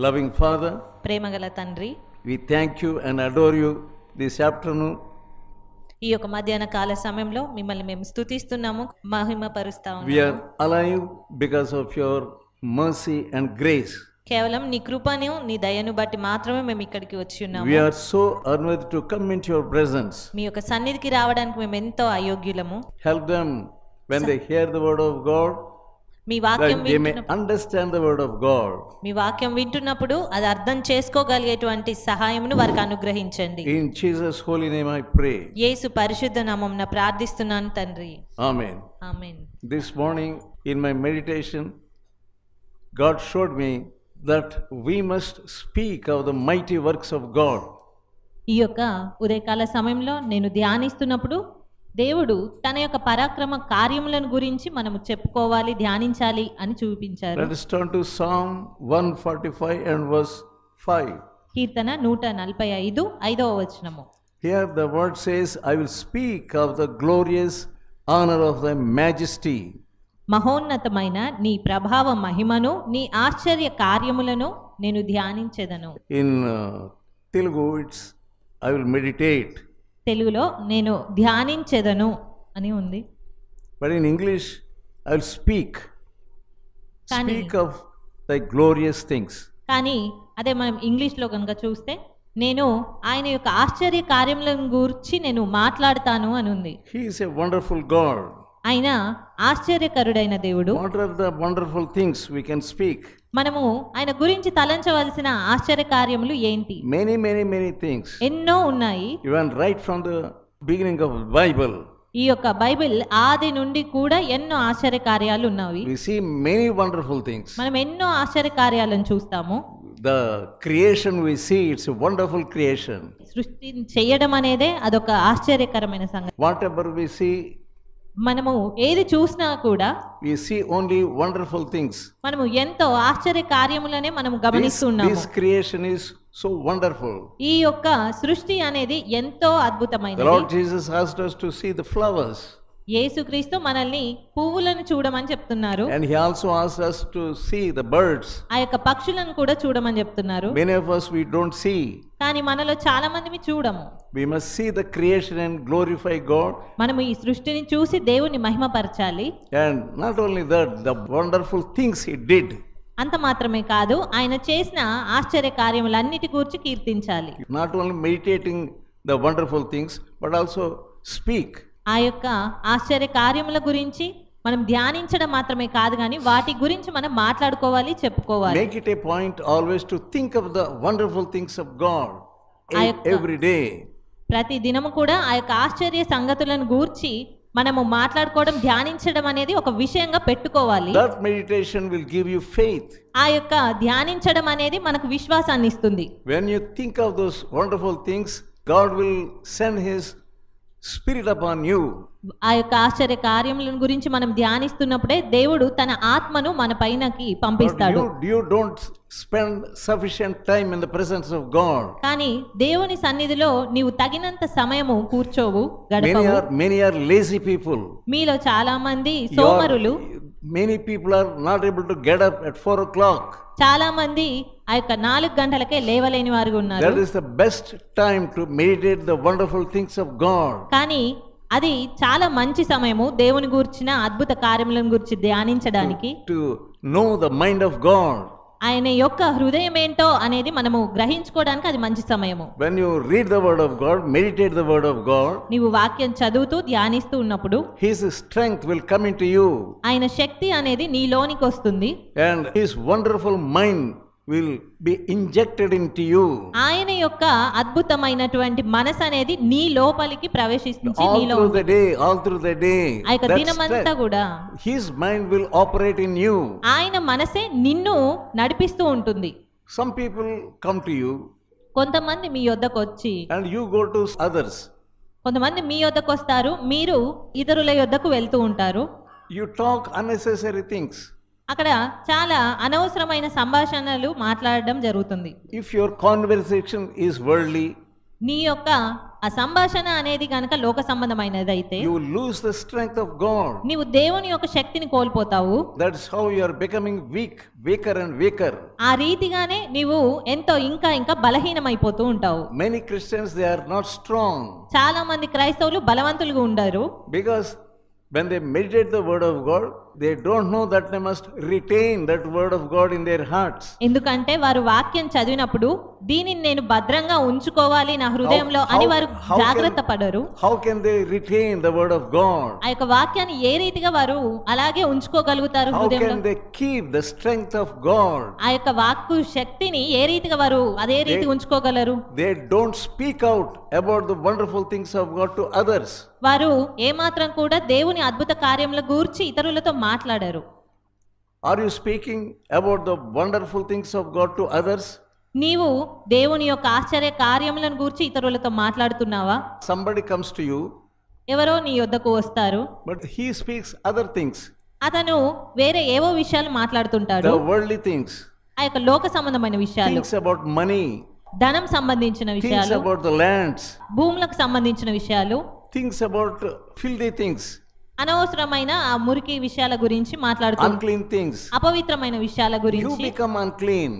Loving Father, ప్రేమగల తండ్రి, we thank you and adore you this afternoon. ఈ యొక్క మధ్యాహ్న కాల సమయంలో మిమ్మల్ని మేము స్తుతిస్తున్నాము, మహిమపరుస్తా We ఉన్నాము. are alive because of your mercy and grace. కేవలం నీ కృపను, నీ దయను బట్టి మాత్రమే మేము ఇక్కడికి వచ్చి ఉన్నాము. We are so unworthy to come into your presence. మీ యొక్క సన్నిధికి రావడానికి మేము ఎంతో అయోగ్యులము. Help them when they hear the word of God, మీ వాక్యం that they may understand the word of God. మీ వాక్యం వింటున్నప్పుడు అది అర్థం చేసుకోగలిగేటువంటి సహాయమును వారికి అనుగ్రహించండి. In Jesus' holy name I pray. యేసు పరిశుద్ధ నామమున ప్రార్థిస్తున్నాను తండ్రి. Amen. Amen. This morning in my meditation, God showed me that we must speak of the mighty works of God. ఈ యొక్క ఉదయకాల సమయంలో నేను ధ్యానిస్తున్నప్పుడు దేవుడు తన యొక్క పరాక్రమ కార్యములను గురించి మనము చెప్పుకోవాలి, ధ్యానించాలి అని చూపించారు. Let us turn to Psalm 145 and verse 5. కీర్తన 145 5వ వచనము. Here the word says, I will speak of the glorious honor of thy majesty. మహోన్నతమైన నీ ప్రభావ మహిమను, నీ ఆశ్చర్య కార్యములను నేను ధ్యానించెదను. In Telugu it's I will meditate. తెలుగులో నేను ధ్యానించెదను అని ఉంది. But in English I will speak. కానీ Speak of thy glorious things. కానీ అదే మనం ఇంగ్లీష్లో కనుక చూస్తే నేను ఆయన యొక్క ఆశ్చర్య కార్యములను గురించి నేను మాట్లాడతాను అని ఉంది. He is a wonderful God. ఆయన ఆశ్చర్యకరుడైన దేవుడు. What are the wonderful things we can speak? మనము ఆయన గురించి తలంచవలసిన ఆశ్చర్య కార్యములు ఏంటి? Many things. ఎన్నో ఉన్నాయి. Even right from the beginning of the Bible, ఈ యొక్క బైబిల్ ఆది నుండి కూడా ఎన్నో ఆశ్చర్య కార్యాలు ఉన్నాయి. we see many wonderful things. మనం ఎన్నో ఆశ్చర్య కార్యాలను చూస్తాము. The creation we see, it's a wonderful creation. సృష్టి చేయడం అనేదే అదొక ఆశ్చర్యకరమైన సంగతి. Whatever we see, మనము ఏది చూసినా కూడా we see only wonderful things. మనము ఎంతో ఆశ్చర్య కార్యములనే మనము గమనిస్తున్నాము. This creation is so wonderful. ఈ యొక్క సృష్టి అనేది ఎంతో The అద్భుతమైనది. Lord Jesus asked us to see the flowers. యేసుక్రీస్తు మనల్ని పువ్వులను చూడమని చెప్తున్నారు. And he also asked us to see the birds. ఆ యొక్క పక్షులను కూడా చూడమని చెప్తున్నారు. Many of us we don't see. కానీ మనలో చాలా మంది చూడము. We must see the creation and glorify God. మనము ఈ సృష్టిని చూసి దేవుని మహిమపరచాలి. And not only that, the wonderful things he did. అంత మాత్రమే కాదు, ఆయన చేసిన ఆశ్చర్య కార్యములన్నిటి గురించి కీర్తించాలి. Not only meditating the wonderful things, but also speak. ఆ యొక్క ఆశ్చర్య కార్యముల గురించి మనం ధ్యానించడం మాత్రమే కాదు, కానీ వాటి గురించి మనం మాట్లాడుకోవాలి, చెప్పుకోవాలి. Make it a point always to think of the wonderful things of God every day. ప్రతి దినము కూడా ఆ యొక్క ఆశ్చర్య సంగతులను గూర్చి మనము మాట్లాడుకోవడం, ధ్యానించడం అనేది ఒక విషయంగా పెట్టుకోవాలి. That meditation will give you faith. ఆ యొక్క ధ్యానించడం అనేది మనకు విశ్వాసాన్ని ఇస్తుంది. When you think of those wonderful things, God will send his spirit upon you. ఆ యొక్క ఆశ్చర్య కార్యములను గురించి మనం ధ్యానిస్తున్నప్పుడే దేవుడు తన ఆత్మను మన పైనకి పంపిస్తాడు. You don't spend sufficient time in the presence of God. కానీ దేవుని సన్నిధిలో నీవు తగినంత సమయము కూర్చోవు, గడపవు. Many are lazy people. మీలో చాలా మంది సోమరులు. Many people are not able to get up at 4 o'clock. చాలా మంది ఆ యొక్క 4 గంటలకే లేవలేని వారు ఉన్నారు. That is the best time to meditate the wonderful things of God. కానీ అది చాలా మంచి సమయము దేవుని గురించిన అద్భుత కార్యములను గురించి ధ్యానించడానికి. To know the mind of God. ఆయన యొక్క హృదయం ఏంటో అనేది మనము గ్రహించుకోవడానికి అది మంచి సమయము. When you read the word of God, meditate the word of God, నీవు వాక్యం చదువుతూ ధ్యానిస్తూ ఉన్నప్పుడు his strength will come into you. ఆయన శక్తి అనేది నీలోనికి వస్తుంది. And his wonderful mind will be injected into you. ఆయన యొక్క అద్భుతమైనటువంటి మనసు అనేది నీ లోపలికి ప్రవేశించి నీలో all through the day ఆ యొక్క దినమంతా కూడా his mind will operate in you. ఆయన మనసే నిన్ను నడిపిస్తూ ఉంటుంది. Some people come to you, కొంతమంది మీ యొద్దకు వచ్చి, and you go to others. కొంతమంది మీ యొద్దకు వస్తారు, మీరు ఇతరుల యొద్దకు వెళ్తూ ఉంటారు. You talk unnecessary things. అక్కడ చాలా అనవసరమైన సంభాషణలు మాట్లాడడం జరుగుతుంది. If your conversation is worldly, నీ యొక్క ఆ సంభాషణ అనేది గనక లోక సంబంధమైనదైతే you lose the strength of God. నీవు దేవుని యొక్క శక్తిని కోల్పోతావు. That's how you are becoming weaker and weaker. ఆ రీతిగానే నీవు ఎంతో ఇంకా బలహీనమైపోతూ ఉంటావు. Many Christians, they are not strong. చాలా మంది క్రైస్తవులు బలవంతులుగా ఉండరు. Because when they meditate the word of God, they don't know that they must retain that word of God in their hearts. ఎందుకంటే వారు వాక్యం చదివినప్పుడు దీనిని నేను భద్రంగా ఉంచుకోవాలి నా హృదయంలో అని వారు జాగ్రత్త పడరు. How can they retain the word of God? ఆ యొక్క వాక్యాన్ని ఏ రీతిగా వారు అలాగే ఉంచుకోగలుగుతారు How హృదయంలో? can they keep the strength of God? ఆ యొక్క వాక్కు శక్తిని ఏ రీతిగా వారు అదే రీతి ఉంచుకోగలరు? They don't speak out about the wonderful things of God to others. వారు ఏమాత్రం కూడా దేవుని అద్భుత కార్యముల గూర్చి ఇతరులతో మాట్లాడారు. Are you speaking about the wonderful things of God to others? నీవు దేవుని యొక్క ఆశ్చర్య కార్యములను గూర్చి ఇతరులతో మాట్లాడుతున్నావా? Somebody comes to you, ఎవరో నీ యొద్దకు వస్తారు, but he speaks other things, అతను వేరే ఏవో విషయాలు మాట్లాడుతుంటాడు. the worldly things, ఆ యొక్క లోక సంబంధమైన విషయాలు, things about money, ధనం సంబంధించిన things విషయాలు, about the lands, భూములకు సంబంధించిన విషయాలు, things about filthy things, అనవసరమైన ఆ మురికి విషయాల గురించి మాట్లాడుతూ, unclean things. అపవిత్రమైన విషయాల You గురించి become unclean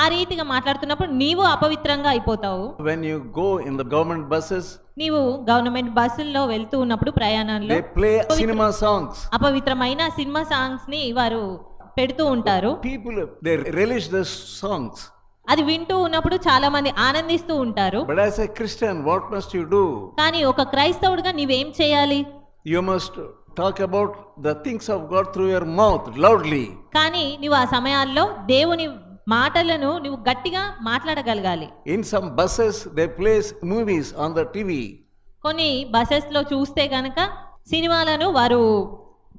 ఆ రీతిగా మాట్లాడుతున్నప్పుడు నీవు అపవిత్రంగా అయిపోతావు. when you go in the government buses. నీవు గవర్నమెంట్ బస్సుల్లో వెళ్తూ ఉన్నప్పుడు ప్రయాణంలో They play cinema songs. అపవిత్రమైన సినిమా సాంగ్స్ ని వారు పెడుతూ ఉంటారు. People, they relish the songs. అది వింటూ ఉన్నప్పుడు చాలా మంది ఆనందిస్తూ ఉంటారు. But as a Christian, what must you do? కానీ ఒక క్రైస్తవుడిగా నీవేం చేయాలి? You must talk about the things of God through your mouth loudly. కానీ నీవు ఆ సమయాల్లో దేవుని మాటలను నువ్వు గట్టిగా మాట్లాడగలగాలి. In some buses, they play movies on the TV. కొన్ని బసెస్ లో చూస్తే గనక సినిమాలను వారు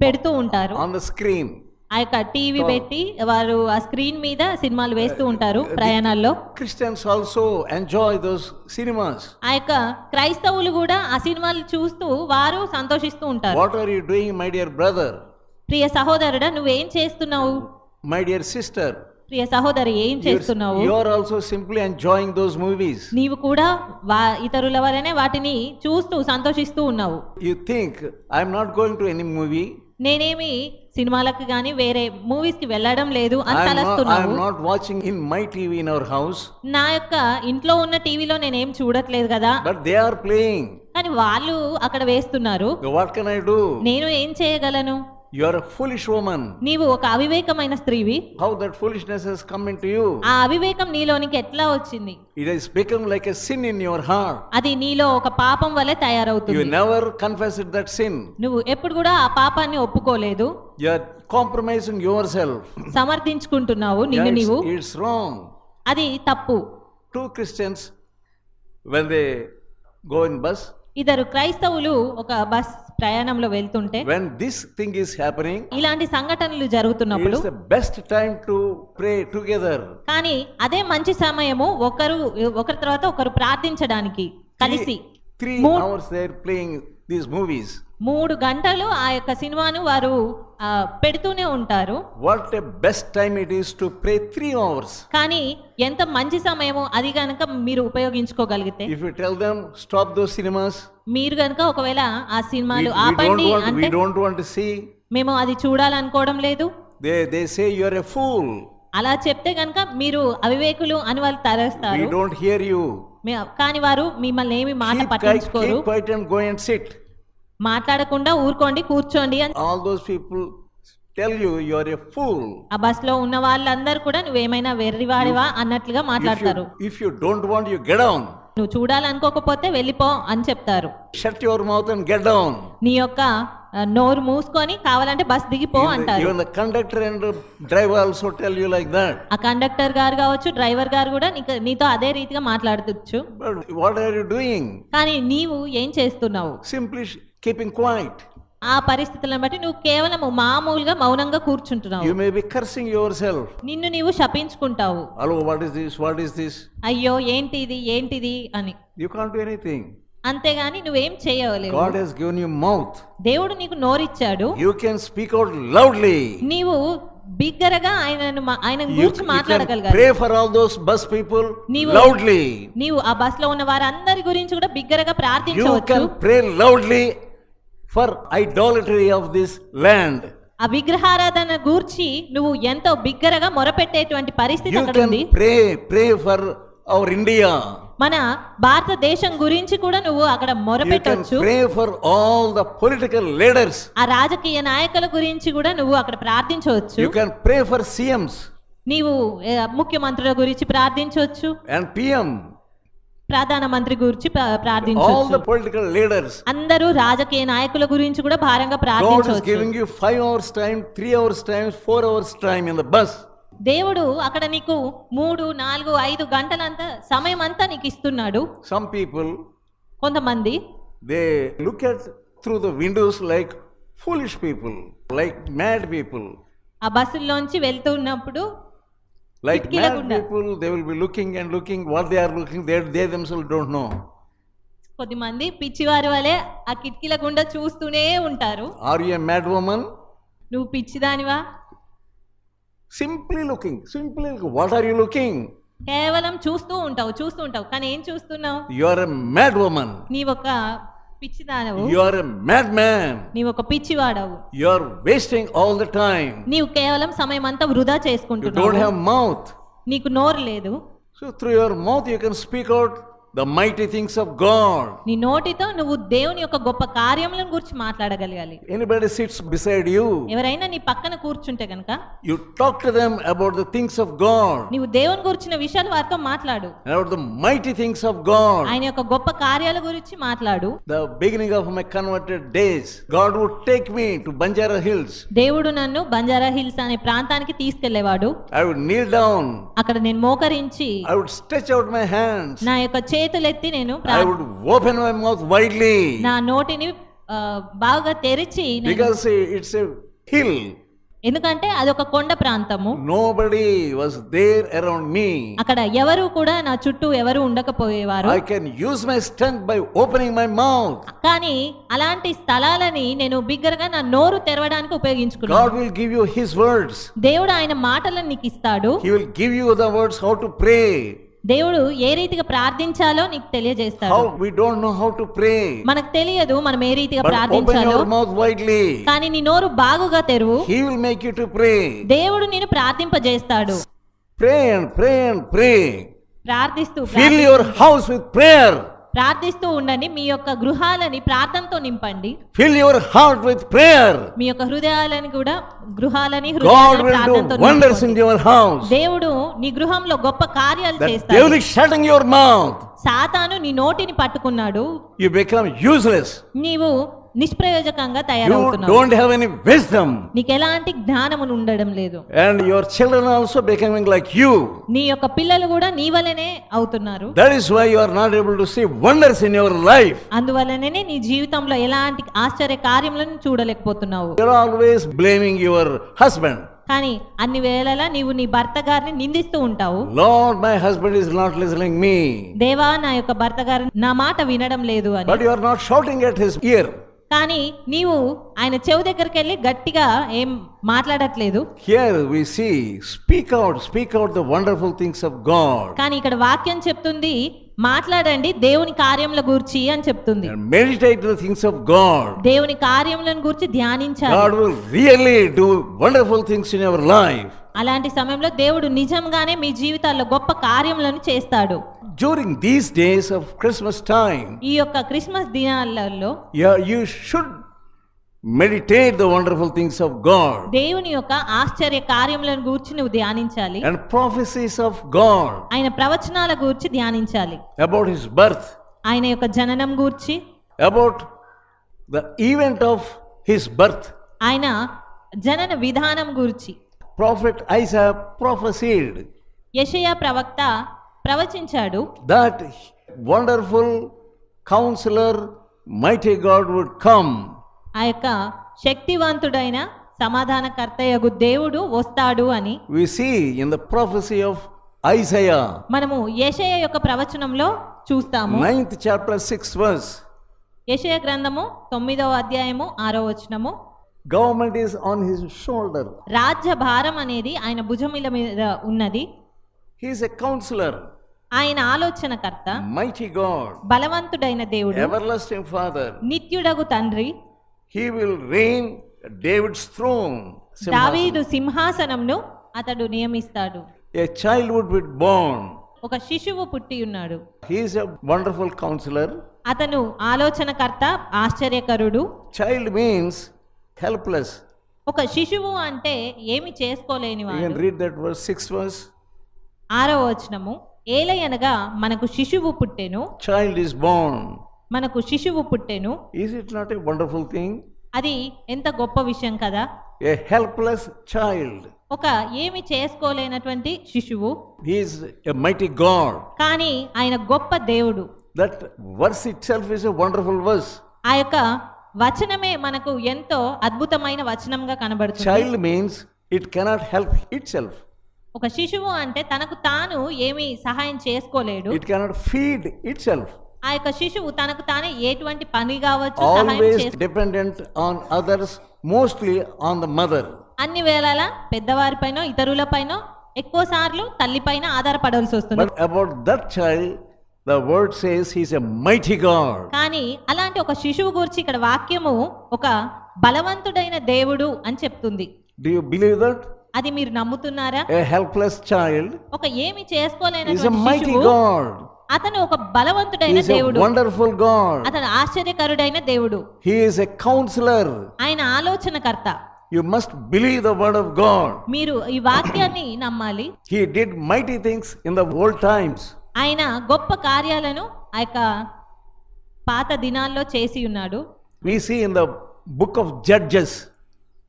పెడుతూ ఉంటారు. On the screen. ఆ యొక్క టీవీ పెట్టి వారు ఆ స్క్రీన్ మీద సినిమాలు వేస్తూ ఉంటారు ప్రయాణాల్లో. Christians also enjoy those cinemas. ఆ యొక్క క్రైస్తవులు కూడా ఆ సినిమాలు చూస్తూ వారు సంతోషిస్తూ ఉంటారు. What are you doing, my dear brother? ప్రియ సహోదరుడా, నువ్వేం చేస్తున్నావు? My dear sister, ప్రియ సహోదరి, ఏం చేస్తున్నావు? you are also simply enjoying those movies. నీవు కూడా ఇతరుల వలనే వాటిని చూస్తూ సంతోషిస్తూ ఉన్నావు. You think, I am not going to any movie. నేనేమి సినిమాలకు గాని వేరే మూవీస్ కి వెళ్ళడం లేదు అని I తలస్తున్నావు. am not watching in my TV in our house. నా యొక్క ఇంట్లో ఉన్న టీవీలో నేనేం చూడట్లేదు కదా. But they are playing. కానీ వాళ్ళు అక్కడ వేస్తున్నారు. What can I do? నేను ఏం చేయగలను? You are a foolish woman. నీవు ఒక అవివేకమైన స్త్రీవి. How that foolishness has come into you? ఆ అవివేకం నీలోనికి ఎట్లా వచ్చింది? It has become like a sin in your heart. అది నీలో ఒక పాపం వలె తయారవుతుంది. You never confessed that sin. నువ్వు ఎప్పుడు కూడా ఆ పాపాన్ని ఒప్పుకోలేదు. You are compromising yourself. సమర్థించుకుంటున్నావు నిన్ను నీవు. It's wrong. అది తప్పు. Two Christians, when they go in bus, ఇద్దరు క్రైస్తవులు ఒక బస్ ప్రయాణంలో వెళ్తుంటే, when this thing is happening, ఇలాంటి సంఘటనలు జరుగుతున్నప్పుడు it's the best time to pray together. కానీ అదే మంచి సమయము ఒకరి తర్వాత ఒకరు ప్రార్థించడానికి కలిసి. 3 hours they are playing these movies. 3 గంటలు ఆ యొక్క సినిమాను వారు పెడుతూనే ఉంటారు. What a best time it is to pray 3 hours. కానీ ఎంత మంచి సమయమో అది గనక మీరు ఉపయోగించుకోగలిగితే. If you tell them stop those cinemas, మీరు గనక ఒకవేళ ఆ సినిమాలు ఆపండి అంటే, we don't want to see, మేము అది చూడాలనుకోవడం లేదు, they say you are a fool. అలా చెప్తే గనక మీరు అవివేకులు అని వాళ్ళు తరస్తారు. We don't hear you. కానీ వారు మిమ్మల్ని ఏమి మాట పట్టించుకోరు. Keep quiet and go and sit. మాట్లాడకుండా ఊరుకోండి, కూర్చోండి అని all those people tell you you are a fool. ఆ బస్ లో ఉన్న వాళ్ళందరూ కూడా నువ్వేమైనా వెర్రివాడివా అన్నట్లుగా మాట్లాడతారు. If you don't want, you get down. నువ్వు చూడాలనుకోకపోతే వెళ్ళిపో అని చెప్తారు. Shut your mouth and get down. నీ యొక్క నోరు మూసుకొని కావాలంటే బస్ దిగిపో అంటారు. Even the conductor and driver also tell you like that. ఆ కండక్టర్ గారు కావచ్చు, డ్రైవర్ గారు కూడా నీతో అదే రీతిగా మాట్లాడవచ్చు. But what are you doing? కానీ నీవు ఏం చేస్తున్నావు? Simply keeping quiet. ఆ పరిస్థితులను బట్టి నువ్వు కేవలం మామూలుగా మౌనంగా కూర్చుంటున్నావు. You may be cursing yourself. నిన్ను నీవు శపించుకుంటావు. Hello, what is this? What is this? అయ్యో ఏంటిది అని. You can't do anything. అంతేగాని నువ్వేం చేయలేవు. God has given you mouth. దేవుడు నీకు నోరిచ్చాడు. You can speak out loudly. నీవు బిగ్గరగా ఆయన You గురించి can మాట్లాడగలగాలి. pray for all those bus people నీవు- loudly. నీవు ఆ బస్ లో ఉన్న వారందరి గురించి కూడా బిగ్గరగా You ప్రార్థించవచ్చు. can pray loudly for idolatry of this land. ఆ విగ్రహారాధన గూర్చి నువ్వు ఎంతో బిగ్గరగా మొరపెట్టేటువంటి పరిస్థితి You అక్కడ ఉంది. can pray for our India. మన భారతదేశం గురించి కూడా నువ్వు అక్కడ You can మొరపెట్టొచ్చు. pray for all the political leaders. ఆ రాజకీయ నాయకుల గురించి కూడా నువ్వు అక్కడ ప్రార్థించవచ్చు. You can pray for CMs నీవు ముఖ్యమంత్రుల గురించి ప్రార్థించవచ్చు, and PM. ప్రధానమంత్రి గురించి All the ప్రార్థించవచ్చు. political leaders. అందరూ రాజకీయ నాయకుల గురించి కూడా భారంగా God is ప్రార్థించవచ్చు. giving you 5 hours time, 3 hours time, 4 hours time in the bus. దేవుడు అక్కడ నీకు 3, 4, 5 గంటలంత సమయం అంతా నీకు ఇస్తున్నాడు. Some people, కొంతమంది they look at through the windows like foolish people, like mad people. ఆ బస్సుల్లోంచి వెళ్తూ ఉన్నప్పుడు Like కిటికీల mad గుండా. people, they will be looking and looking what they are looking, they themselves don't know. కొద్దిమంది పిచ్చివారి వలె ఆ కిటికీల గుండా చూస్తూనే ఉంటారు. Are you a mad woman? నువ్వు పిచ్చిదానివా? Simply looking, what are you looking? కేవలం చూస్తూ ఉంటావు కానీ ఏం చూస్తున్నావు? You are a mad woman. నీవొక పిచ్చిదానవు, You are a madman. నీవొక పిచ్చివాడవు. You are wasting all the time. నీవు కేవలం సమయం అంతా వృధా You don't చేసుకుంటున్నావు. have mouth. నీకు నోరు లేదు. So through your mouth you can speak out the mighty things of God. నీ నోటితో నువ్వు దేవుని యొక్క గొప్ప కార్యములను గురించి మాట్లాడగలగాలి. Anybody sits beside you, ఎవరైనా నీ పక్కన కూర్చుంటే గనక you talk to them about the things of God, నీవు దేవుని గురించిన విషయాలు వారితో మాట్లాడు. about the mighty things of God. ఆయన యొక్క గొప్ప కార్యాల గురించి మాట్లాడు. The beginning of my converted days, God would take me to Banjara Hills. దేవుడు నన్ను బంజారా హిల్స్ అనే ప్రాంతానికి తీసుకెళ్లేవాడు. I would kneel down. అక్కడ నేను మోకరించి I would stretch out my hands. నా యొక్క చేతులెత్తి నేను I would open my mouth widely నా నోటిని బాగా తెరిచి because it's a hill. ఎందుకంటే అదొక కొండ ప్రాంతము. Nobody was there around me. అక్కడ ఎవరు కూడా నా చుట్టూ ఎవరు ఉండకపోయేవారు. I can use my strength by opening my mouth. కానీ అలాంటి స్థలాలని నేను బిగ్గరగా నా నోరు తెరవడానికి ఉపయోగించుకున్నాను. God will give you His words. దేవుడు ఆయన మాటలను నీకు ఇస్తాడు. He will give you the words how to pray. దేవుడు ఏ రీతిగా ప్రార్థించాలో నీకు తెలియజేస్తాడు. How we don't know how to pray. మనకు తెలియదు మనం ఏ రీతిగా But open ప్రార్థించాలో. your mouth widely. కానీ నీ నోరు బాగుగా తెరువు. He will make you to pray. దేవుడు నిన్ను ప్రార్థింపజేస్తాడు. Pray and pray and pray. ప్రార్థిస్తూ Fill your house with prayer. ప్రార్థిస్తూ ఉండండి. మీ యొక్క గృహాలని ప్రార్థనతో నింపండి. Fill your heart with prayer. మీ యొక్క హృదయాలని కూడా గృహాలని God will ప్రార్థనతో do wonders in నింపుకోండి. your house. దేవుడు నీ గృహంలో గొప్ప కార్యాలు The చేస్తాడు. devil is shutting your mouth. సాతాను నీ నోటిని పట్టుకున్నాడు. You become useless. నీవు నిష్ప్రయోజకంగా You తయారవుతున్నావు. don't have any wisdom. నీకు ఎలాంటి జ్ఞానము ఉండడం లేదు. And your children also becoming like you. నీ యొక్క పిల్లలు కూడా నీ వలనే అవుతున్నారు. That is why you are not able to see wonders in your life. అందువలననే నీ జీవితంలో ఎలాంటి ఆశ్చర్య కార్యములను చూడలేకపోతున్నావు. You are always blaming your husband. కానీ అన్ని వేళలా నీవు నీ భర్త గారిని నిందిస్తూ ఉంటావు. Lord, my husband is not listening me. దేవా, నా యొక్క భర్త గారు నా మాట వినడం లేదు అని. But you are not shouting at his ear. కానీ నీవు ఆయన చెవు దగ్గరికి వెళ్ళి గట్టిగా ఏం మాట్లాడట్లేదు. Here we see, speak out the wonderful things of God. కానీ ఇక్కడ వాక్యం చెప్తుంది, మాట్లాడండి దేవుని కార్యముల గురించి అని చెప్తుంది. And meditate the things of God. దేవుని కార్యములను గురించి ధ్యానించాలి. God will really do wonderful things in your life. అలాంటి సమయంలో దేవుడు నిజంగానే మీ జీవితాల్లో గొప్ప కార్యములను చేస్తాడు. During these days of Christmas time, ఈ యొక్క క్రిస్మస్ దినాలలో you should meditate the wonderful things of God దేవుని యొక్క ఆశ్చర్య కార్యములను గురించి నువ్వు ధ్యానించాలి. and prophecies of God ఆయన ప్రవచనాల గురించి ధ్యానించాలి. about His birth, ఆయన యొక్క జననం గురించి, about the event of His birth. ఆయన జనన విధానం గురించి. Prophet Isaiah prophesied యెషయా ప్రవక్త ప్రవచించాడు that wonderful counselor, mighty God would come. ఆ యొక్క శక్తివంతుడైన సమాధానకర్తయగు దేవుడు వస్తాడు అని. We see in the prophecy of Isaiah, మనము యెషయా యొక్క ప్రవచనంలో చూస్తాము. 9th chapter 6th verse. యెషయా గ్రంథము 9వ అధ్యాయము 6వ వచనము. Government is on his shoulder. రాజ్య భారం అనేది ఆయన భుజముల మీద ఉన్నది. He is a counselor. ఆయన ఆలోచనకర్త, mighty God, బలవంతుడైన దేవుడు, everlasting Father. నిత్యుడగు తండ్రి. He will reign David's throne. దావీదు సింహాసనంను అతడు నియమిస్తాడు. A child would be born. ఒక శిశువు పుట్టి ఉన్నాడు. He is a wonderful counselor. అతను ఆలోచనకర్త, ఆశ్చర్యకరుడు. Child means helpless. ఒక శిశువు అంటే ఏమి చేసుకోలేని You వాడు. can read that verse, 6th verse. 6వ వచనము, ఏలయనగా మనకు శిశువు పుట్టెను. Child is born. మనకు శిశువు పుట్టెను. Is it not a wonderful thing? అది ఎంత గొప్ప విషయం కదా. A helpless child. ఒక ఏమి చేసుకోలేనటువంటి శిశువు. He is a mighty God. కానీ ఆయన గొప్ప దేవుడు. That verse itself is a wonderful verse. ఆ యొక్క వచనమే మనకు ఎంతో అద్భుతమైన వచనంగా కనబడుతుంది. Child means it cannot help itself. ఒక శిశువు అంటే తనకు తాను ఏమి సహాయం చేసుకోలేడు. It cannot feed itself. ఆ యొక్క శిశువు తనకు తానే ఎటువంటి పని కావచ్చు సహాయం Always చేసుకో. dependent on others, mostly on the mother. అన్ని వేళలా పెద్దవారిపైనో ఇతరులపైనో ఎక్కువ సార్లు తల్లిపైన ఆధారపడాల్సి వస్తుంది. But about that child, the word says he is a mighty God. కానీ అలాంటి ఒక శిశువు గురించి ఇక్కడ వాక్యము ఒక బలవంతుడైన దేవుడు అని చెప్తుంది. Do you believe that? అది మీరు నమ్ముతున్నారా? A helpless child ఒక ఏమి is a చేసుకోలేనటువంటి mighty శిశువు, God. అతను ఒక He బలవంతుడైన is a దేవుడు. wonderful God. అతను ఆశ్చర్యకరుడైన దేవుడు. He is a counselor. ఆయన ఆలోచనకర్త. You must believe the word of God. మీరు ఈ వాక్యాన్ని నమ్మాలి. He did mighty things in the old times. ఆయన గొప్ప కార్యాలను ఆ యొక్క పాత దినాల్లో చేసి ఉన్నాడు. We see in the book of Judges,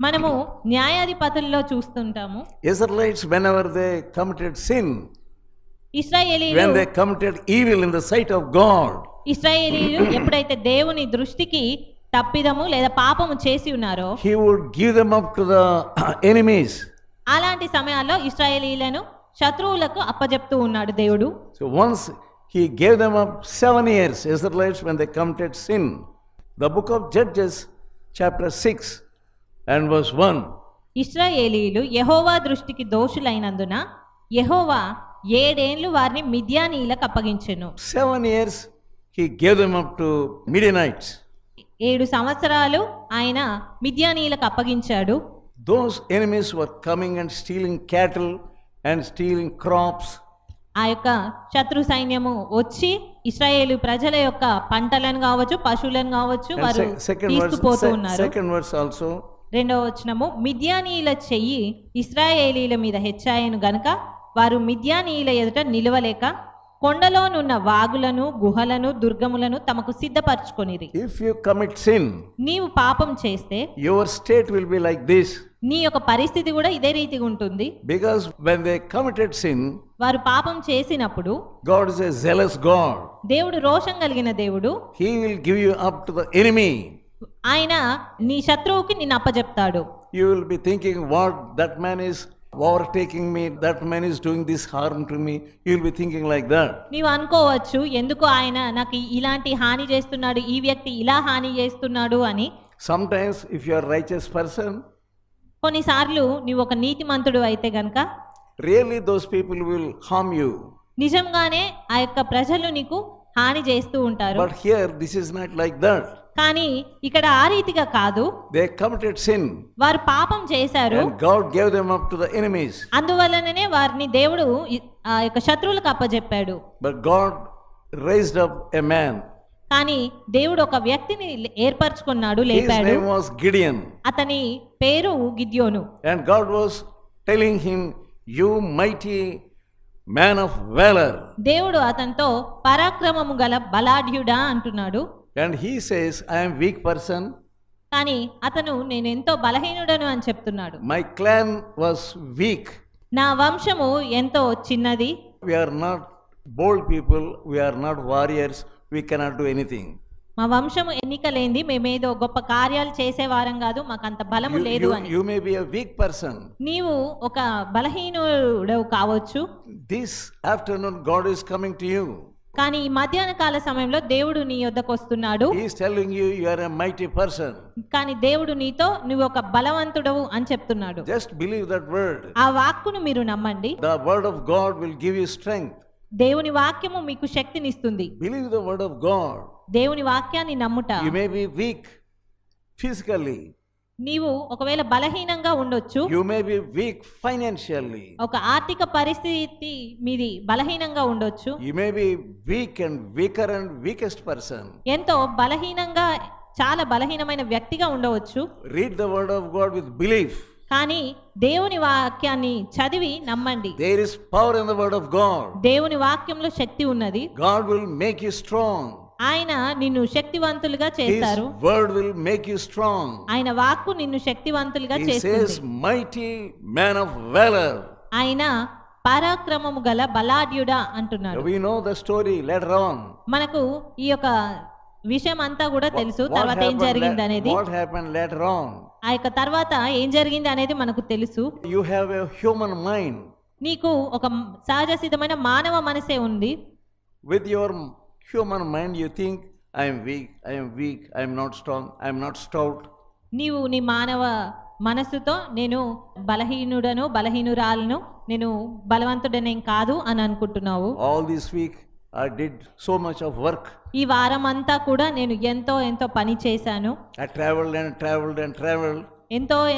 మనము న్యాయాధిపతుల్లో చూస్తుంటాము. Israelites, whenever they committed sin, ఇశ్రాయేలీయులు when they committed evil in the sight of God, ఇశ్రాయేలీయులు ఎప్పుడైతే దేవుని దృష్టికి తప్పిదము లేదా పాపము చేసి ఉన్నారో he would give them up to the enemies. అలాంటి సమయాల్లో ఇశ్రాయేలీయులను శత్రువులకు అప్పజెప్తూ ఉన్నాడు దేవుడు. So once he gave them up 7 years, Israelites, when they committed sin. The book of Judges, chapter 6 and verse 1. ఇశ్రాయేలీయులు యెహోవా దృష్టికి దోషులైనందున యెహోవా 7 ఏళ్లు వారిని మిద్యానీయులకు అప్పగించెను. 7 years he gave them up to Midianites. 7 సంవత్సరాలు ఆయన మిద్యానీయులకు అప్పగించాడు. Those enemies were coming and stealing cattle and stealing crops. ఆ యొక్క శత్రు సైన్యము వచ్చి ఇశ్రాయేలు ప్రజల యొక్క పంటలను కావచ్చు పశువులను కావచ్చు And వారు తీసుకుపోతూ ఉన్నారు. second verse also. 2వ వచనము, మిద్యానీయుల చెయ్యి ఇశ్రాయేలీల మీద హెచ్చాయను గనుక వారు మిద్యానీయుల ఎదుట నిలవలేక కొండలోనున్న వాగులను గుహలను దుర్గములను తమకు సిద్ధపరచుకొనిరి. If you commit sin, నీవు పాపం చేస్తే your state will be like this. నీ యొక్క పరిస్థితి కూడా ఇదే రీతిగా ఉంటుంది. Because when they committed sin, వారు పాపం చేసినప్పుడు God is a zealous God. దేవుడు రోషం కలిగిన దేవుడు. He will give you up to the enemy. ఆయన నీ శత్రువుకి నిన్ను అప్పజెప్తాడు. You will be thinking, what, that man is overtaking me, that man is doing this harm to me. You will be thinking like that. నీవు అనుకోవచ్చు, ఎందుకు ఆయన నాకు ఇలాంటి హాని చేస్తున్నాడు, ఈ వ్యక్తి ఇలా హాని చేస్తున్నాడు అని. Sometimes if you are a righteous person, కొన్నిసార్లు నీవు ఒక నీతిమంతుడు అయితే గనక really those people will harm you. నిజంగానే ఆ యొక్క ప్రజలు నీకు హాని చేస్తూ ఉంటారు. But here this is not like that. కానీ ఇక్కడ ఆ రీతిగా కాదు. They committed sin వారు పాపం చేశారు. and God gave them up to the enemies. అందువలననే వారిని దేవుడు ఆ యొక్క శత్రువులకు అప్పజెప్పాడు. But God raised up a man. కానీ దేవుడు ఒక వ్యక్తిని ఏర్పరచుకున్నాడు, His లేపాడు. name was Gideon. అతని పేరు గిద్యోను. And God was telling him, you mighty man of valor. దేవుడు అతనితో పరాక్రమము గల బలాఢ్యుడా అంటున్నాడు. And he says, I am weak person. కానీ అతను నేను ఎంతో బలహీనుడను అని చెప్తున్నాడు. My clan was weak. నా వంశము ఎంతో చిన్నది. We are not bold people. We are not warriors. We cannot do anything. మా వంశము ఎన్నిక లేనిది, మేమేదో గొప్ప కార్యాలు చేసేవారం కాదు, మాకంత బలము లేదు అని. You may be a weak person. నీవు ఒక బలహీనుడు కావచ్చు. This afternoon God is coming to you. కానీ ఈ మధ్యాహ్న కాల సమయంలో దేవుడు నీ యొద్దకు వస్తున్నాడు. He is telling you you are a mighty person. కానీ దేవుడు నీతో నువ్వు ఒక బలవంతుడవు అని చెప్తున్నాడు. Just believe that word. ఆ వాక్కును మీరు నమ్మండి. The word of God will give you strength. దేవుని వాక్యము మీకు శక్తినిస్తుంది. Believe the word of God. దేవుని వాక్యాన్ని నమ్ముట. You may be weak physically. నీవు ఒకవేళ బలహీనంగా ఉండొచ్చు. You may be weak financially. ఒక ఆర్థిక పరిస్థితి మీది బలహీనంగా ఉండొచ్చు. You may be weak and weaker and weakest person. ఎంతో బలహీనంగా చాలా బలహీనమైన వ్యక్తిగా ఉండవచ్చు. Read the word of God with belief. కానీ దేవుని వాక్యాన్ని చదివి నమ్మండి. There is power in the word of God. దేవుని వాక్యంలో శక్తి ఉన్నది. God will make you strong. ఆయన నిన్ను శక్తివంతులుగా చేస్తారు. His word will make you strong. ఆయన వాక్కు నిన్ను శక్తివంతులుగా He చేస్తుంది. says mighty man of valor. ఆయన పరాక్రమము గల బలాఢ్యుడా అంటున్నాడు. We know the story later on. మనకు ఈ యొక్క విషయం అంతా కూడా తెలుసు. తర్వాత ఏం జరిగింది అనేది, What happened later on? ఆ యొక్క తర్వాత ఏం జరిగింది అనేది మనకు తెలుసు. You have a human mind. నీకు ఒక సహజ సిద్ధమైన మానవ మనసే ఉంది. With your human mind you think I am weak, I am not strong, I am not stout. నీవు నీ మానవ మనసుతో నేను బలహీనుడను బలహీనురాలను, నేను బలవంతుడనేం కాదు అని అనుకుంటున్నావు. All this week I did so much of work. ఈ వారం అంతా కూడా నేను ఎంతో పని చేశాను. I traveled and traveled and traveled.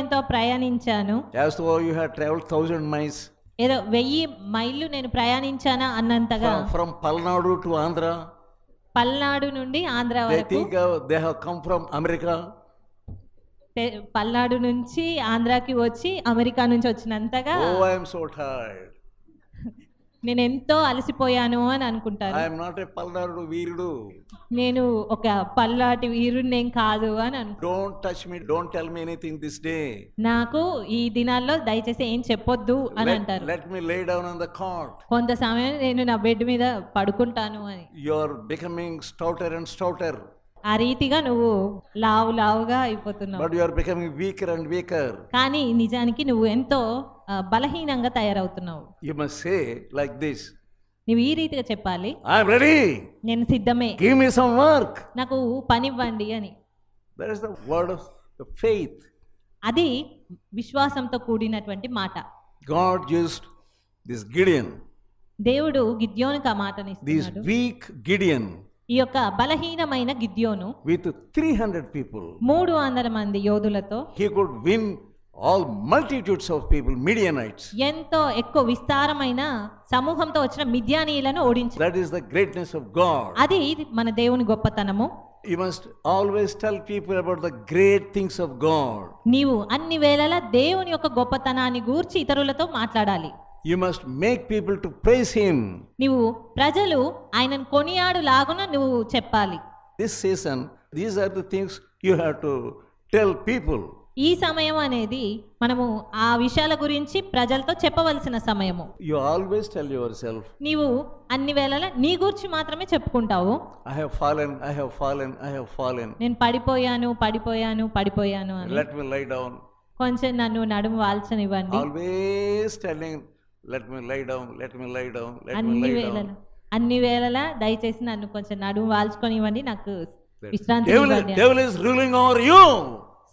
ఎంతో ప్రయాణించాను. As though you had traveled 1000 miles. ఏదో 1000 మైళ్ళు నేను ప్రయాణించానా అన్నంతగా. From Palnadu to Andhra. Palnadu నుండి ఆంధ్ర They వరకు. think they have come from America. Palnadu నుంచి ఆంధ్రాకి వచ్చి అమెరికా నుంచి వచ్చినంతగా Oh, I am so tired. నేను ఎంతో అలసిపోయాను అని అనుకుంటాను. I am not a Palnadu వీరుడు. నేను ఒక పల్లాటి వీరుడినేం కాదు అని అనుకుంటాను. Don't touch me, don't tell me anything this day. నాకు ఈ దినాల్లో దయచేసి ఏం చెప్పొద్దు అని అంటారు. Let me lay down on the cot. కొంత సమయం నేను నా బెడ్ మీద పడుకుంటాను అని. You are becoming stouter and stouter. ఆ రీతిగా నువ్వు లావుగా అయిపోతున్నావు. But you are becoming weaker and weaker. కానీ నిజానికి నువ్వు ఎంతో బలహీనంగా తయారవుతున్నావు. You must say like this. నువ్వు ఈ రీతిగా చెప్పాలి, I am ready. నేను సిద్ధమే, Give me some work. నాకు పనివ్వండి అని. That is the word of the faith. అది విశ్వాసంతో కూడినటువంటి మాట. God used this Gideon. దేవుడు గిద్యోనుకు ఆ మాటని This ఇస్తున్నాడు. weak Gideon. ఈ యొక్క బలహీనమైన గిద్యోను With 300 people. 300 మంది యోధులతో He could win all multitudes of people, Midianites. ఎంతో ఎక్కువ విస్తారమైన సమూహంతో వచ్చిన మిద్యానీయులను ఓడించాడు. That is the greatness of God. అది మన దేవుని గొప్పతనము. You must always tell people about the great things of God. నీవు అన్ని వేళలా దేవుని యొక్క గొప్పతనాన్ని గూర్చి ఇతరులతో మాట్లాడాలి. You must make people to praise Him. నీవు ప్రజలు ఆయనను కొనియాడు లాగున నువ్వు చెప్పాలి. This season, these are the things you have to tell people. ఈ సమయం అనేది మనము ఆ విషయాల గురించి ప్రజలతో చెప్పవలసిన సమయము. You always tell yourself, నీవు అన్ని వేళలా నీ గురించి మాత్రమే చెప్పుకుంటావు. I have fallen, I have fallen, I have fallen. నేను పడిపోయాను అని. Let me lie down. కొంచెం నన్ను నడుము వాల్చనివ్వండి. Always telling, let me lie down, let me lie down, let me lie down. అన్ని వేళలా దయచేసి నన్ను కొంచెం నడుము వాల్చుకొనివ్వండి, నాకు విశ్రాంతి ఇవ్వండి. Devil is ruling over you.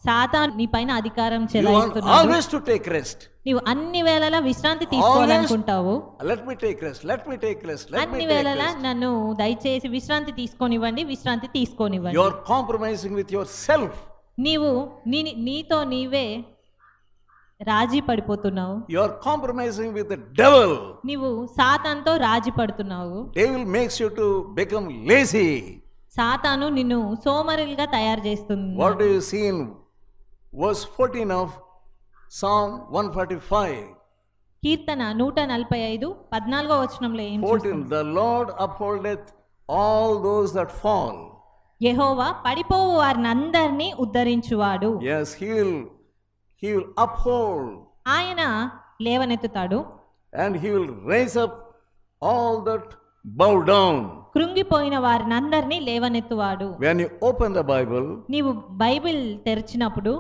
సాతాను నీ పైన అధికారం You want చెలాయిస్తున్నాడు. always to take rest. నీవు అన్ని వేళలా విశ్రాంతి తీసుకోవాలనుకుంటావు. Let me take rest, let me take rest, let me అన్ని take వేళలా rest. నన్ను దయచేసి విశ్రాంతి తీసుకోనివ్వండి. You are compromising with yourself. నీవు నీతో నీవే రాజీ పడిపోతున్నావు. You are compromising with the devil. నీవు సాతానుతో రాజీ పడుతున్నావు. Devil makes you to become lazy. సాతాను నిన్ను సోమరులుగా తయారు చేస్తుంది. What do you see in verse 14 of Psalm 145? కీర్తన 145 14వ వచనంలో ఏం 14. చూస్తాం? The Lord upholdeth all those that fall. Jehovah పడిపోవు వారినందరినీ ఉద్ధరించువాడు. Yes, he will uphold. ఆయన లేవనెత్తుతాడు. And he will raise up all that bow down. కృంగిపోయిన వారినందరినీ లేవనెత్తువాడు. When you open the Bible, నీవు Bible తెరిచినప్పుడు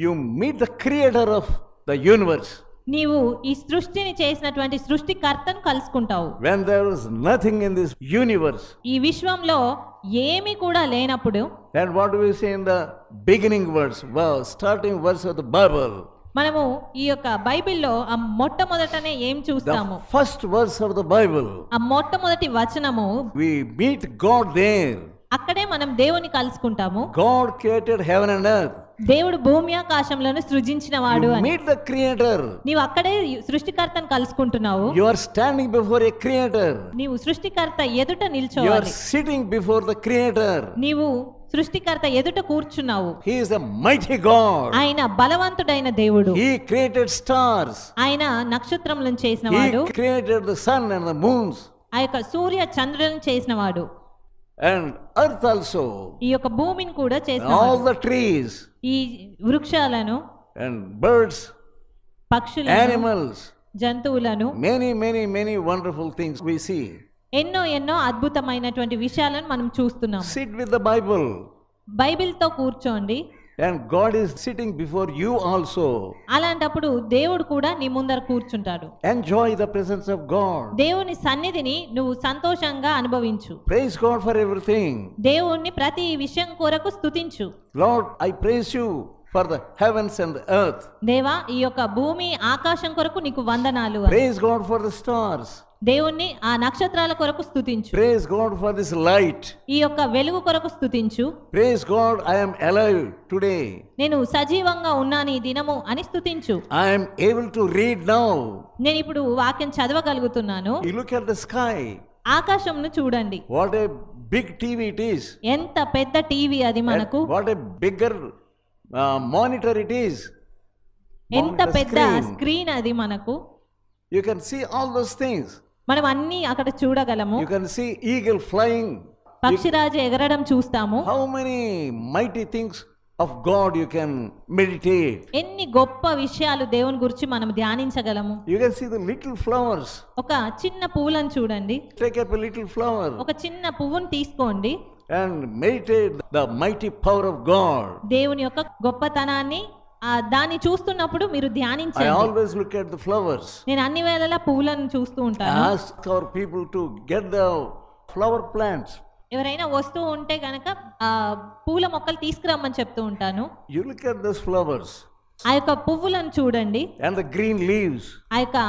you meet the creator of the universe. నీవు ఈ సృష్టిని చేసినటువంటి సృష్టికర్తను కలుసుకుంటావు. When there is nothing in this universe. ఈ విశ్వంలో ఏమీ కూడా లేనప్పుడు. And what do we say in the beginning verse, starting verse of the Bible? మనము ఈ యొక్క బైబిల్లో ఆ మొట్టమొదటనే ఏం చూస్తాము? The first verse of the Bible. ఆ మొట్టమొదటి వచనము. We meet God there. అక్కడే మనం దేవుని కలుసుకుంటాము. God created heaven and earth. దేవుడు భూమి ఆకాశములను సృజించినవాడు అని. Meet the creator. నీవు అక్కడే సృష్టికర్తను కలుసుకుంటున్నావు. You are standing before a creator. నీవు సృష్టికర్త ఎదుట You నిల్చోవాలి. are sitting before the creator. నీవు సృష్టికర్త ఎదుట కూర్చున్నావు. He is a mighty God. ఆయన బలవంతుడైన దేవుడు. He created stars. ఆయన నక్షత్రములను చేసినవాడు. He created the sun and the moons. ఆ యొక్క సూర్య చంద్రులను చేసినవాడు. And earth also. ఈ యొక్క భూమిని కూడా All చేసినవాడు. the trees. ఈ వృక్షాలను, And birds. పక్షులను, Animals. జంతువులను, Many wonderful things we see. ఎన్నో అద్భుతమైనటువంటి విషయాలను మనం చూస్తున్నాం. Sit with the Bible. బైబిల్తో కూర్చోండి. And God is sitting before you also. అలాంటప్పుడు దేవుడు కూడా నీ ముందర కూర్చుంటాడు. Enjoy the presence of God. దేవుని సన్నిధిని నువ్వు సంతోషంగా అనుభవించు. Praise God for everything. దేవుణ్ణి ప్రతి విషయం కొరకు స్తుతించు. Lord, I praise you for the heavens and the earth. దేవా, ఈ యొక్క భూమి ఆకాశం కొరకు నీకు వందనాలు. Praise God for the stars. దేవుణ్ణి ఆ నక్షత్రాల కొరకు స్తుతించు. Praise God for this light. ఈ యొక్క వెలుగు కొరకు స్తుతించు. Praise God, I am alive today. నేను సజీవంగా ఉన్నాను ఈ దినము అని స్తుతించు. I am able to read now. నేను ఇప్పుడు వాక్యం చదవగలుగుతున్నాను. You look at the sky. ఆకాశంను చూడండి. What a big TV it is. ఎంత పెద్ద టీవీ అది మనకు. What a bigger monitor it is. ఎంత పెద్ద స్క్రీన్ అది మనకు. You can see all those things. మనం అన్ని అక్కడ చూడగలము. You can see eagle flying. పక్షిరాజు ఎగరడం చూస్తాము. How many mighty things of God you can meditate. ఎన్ని గొప్ప విషయాలు దేవుని గురించి మనం ధ్యానించగలము. You can see the little flowers. ఒక చిన్న పువ్వులను చూడండి. Take up a little flower. ఒక చిన్న పువ్వును తీసుకోండి. And meditate the mighty power of God. దేవుని యొక్క గొప్పతనాన్ని దాన్ని చూస్తున్నప్పుడు మీరు ధ్యానించండి. I always look at the flowers. నేను అన్ని వేళలా పువ్వులను చూస్తూ ఉంటాను. I ask our people to get the flower plants. ఎవరైనా వస్తూ ఉంటే గనక పూల మొక్కలు తీసుకురమ్మని చెప్తూ ఉంటాను. You look at those flowers. ఆ యొక్క పువ్వులను చూడండి. And the green leaves. ఆ యొక్క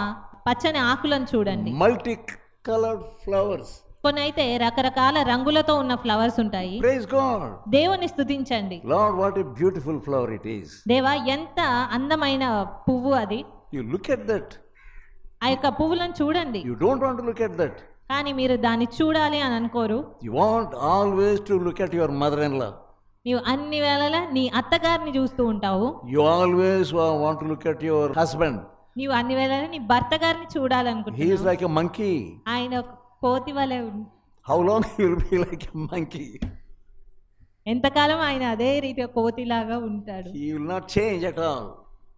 పచ్చని ఆకులను చూడండి. Multicolored flowers. కొన్ని అయితే రకరకాల రంగులతో ఉన్న ఫ్లవర్స్ ఉంటాయి. Praise God. దేవుని స్తుతించండి. Lord, what a beautiful flower it is. దేవా, ఎంత అందమైన పువ్వు అది. You look at that. ఆ యొక్క పువ్వులను చూడండి. You don't want to look at that. కానీ మీరు దాన్ని చూడాలి అని అనుకోరు. You want always to look at your mother-in-law. నీవు అన్ని వేళలా నీ అత్తగారిని చూస్తూ ఉంటావు. You always want to look at your husband. నీవు అన్ని వేళలా నీ భర్త గారిని చూడాలనుకుంటున్నావు. He is like a monkey. ఆయన కోతి వలె. How long he will be like a monkey? ఎంతకాలం ఆయన అదే రీతిగా కోతిలాగా ఉంటాడు. He will not change at all.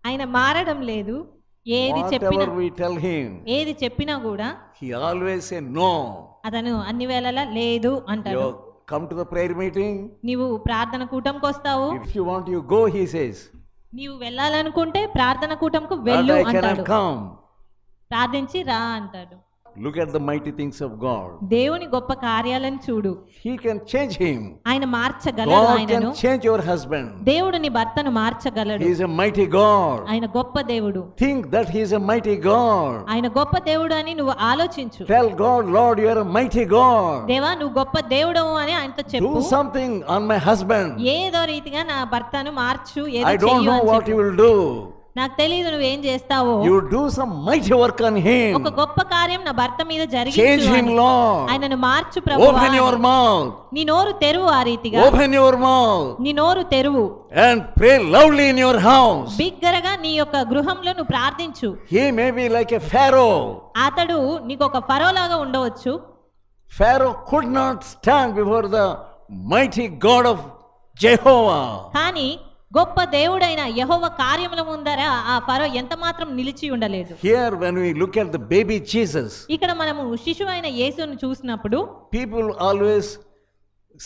ఆయన మారడం లేదు. ఏది చెప్పినా, we tell him, ఏది చెప్పినా కూడా he always say no. అతను అన్ని వేళలా లేదు అంటాడు. You come to the prayer meeting. నీవు ప్రార్థన కూటంకి వస్తావు. If you want, you go, he says. నీవు వెళ్ళాలనుకుంటే ప్రార్థన కూటంకు వెళ్ళు అంటాడు. ప్రార్థించి రా అంటాడు. Look at the mighty things of God. దేవుని గొప్ప కార్యాలను చూడు. He can change him. ఆయన మార్చగలడు. ఆయనను God can change your husband. దేవుడు నీ భర్తను మార్చగలడు. He is a mighty God. ఆయన గొప్ప దేవుడు. Think that he is a mighty God. ఆయన గొప్ప దేవుడు అని నువ్వు ఆలోచించు. Tell God, Lord, you are a mighty God. దేవా, నువ్వు గొప్ప దేవుడవు అని ఆయనతో చెప్పు. Do something on my husband. ఏదో రీతిగా నా భర్తను మార్చు. ఏదో I don't know what you will do. నాకు తెలియదు నువ్వేం చేస్తావో. You do some mighty work on him. ఒక గొప్ప కార్యం నా భర్త మీద జరిగించు. Change him, Lord. ఆయనను మార్చు ప్రభువా. Open your mouth. నీ నోరు తెరువు. ఆ రీతిగా Open your mouth. నీ నోరు తెరువు. And pray loudly in your house. బిగ్గరగా నీ యొక్క గృహంలో నువ్వు ప్రార్థించు. He may be like a Pharaoh. అతడు నీకు ఒక ఫరో లాగా ఉండవచ్చు. Pharaoh could not stand before the mighty God of Jehovah. కానీ గొప్ప దేవుడైన యెహోవా కార్యముల ముందర ఆ ఫరో ఎంత మాత్రం నిలిచి ఉండలేదు. Here when we look at the baby Jesus, ఇక్కడ మనము శిశువైన యేసును చూసినప్పుడు people always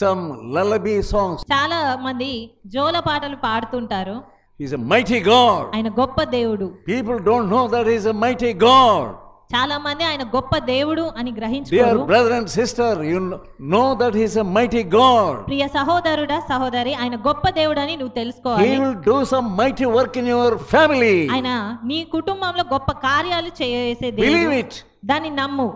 some lullaby songs. చాలా మంది జోల పాటలు పాడుతుంటారు. He is a mighty God. ఆయన గొప్ప దేవుడు. People don't know that he is a mighty God. చాలా మంది ఆయన గొప్ప దేవుడు అని గ్రహించుకోరు. Dear brother and sister, you know that he is a mighty God. ప్రియ సహోదరుడా సహోదరి, ఆయన గొప్ప దేవుడు అని నువ్వు తెలుసుకోవాలి. He will do some mighty work in your family. ఆయన నీ కుటుంబంలో గొప్ప కార్యాలు చేసే దేవుడు. Believe it. దాన్ని నమ్ము.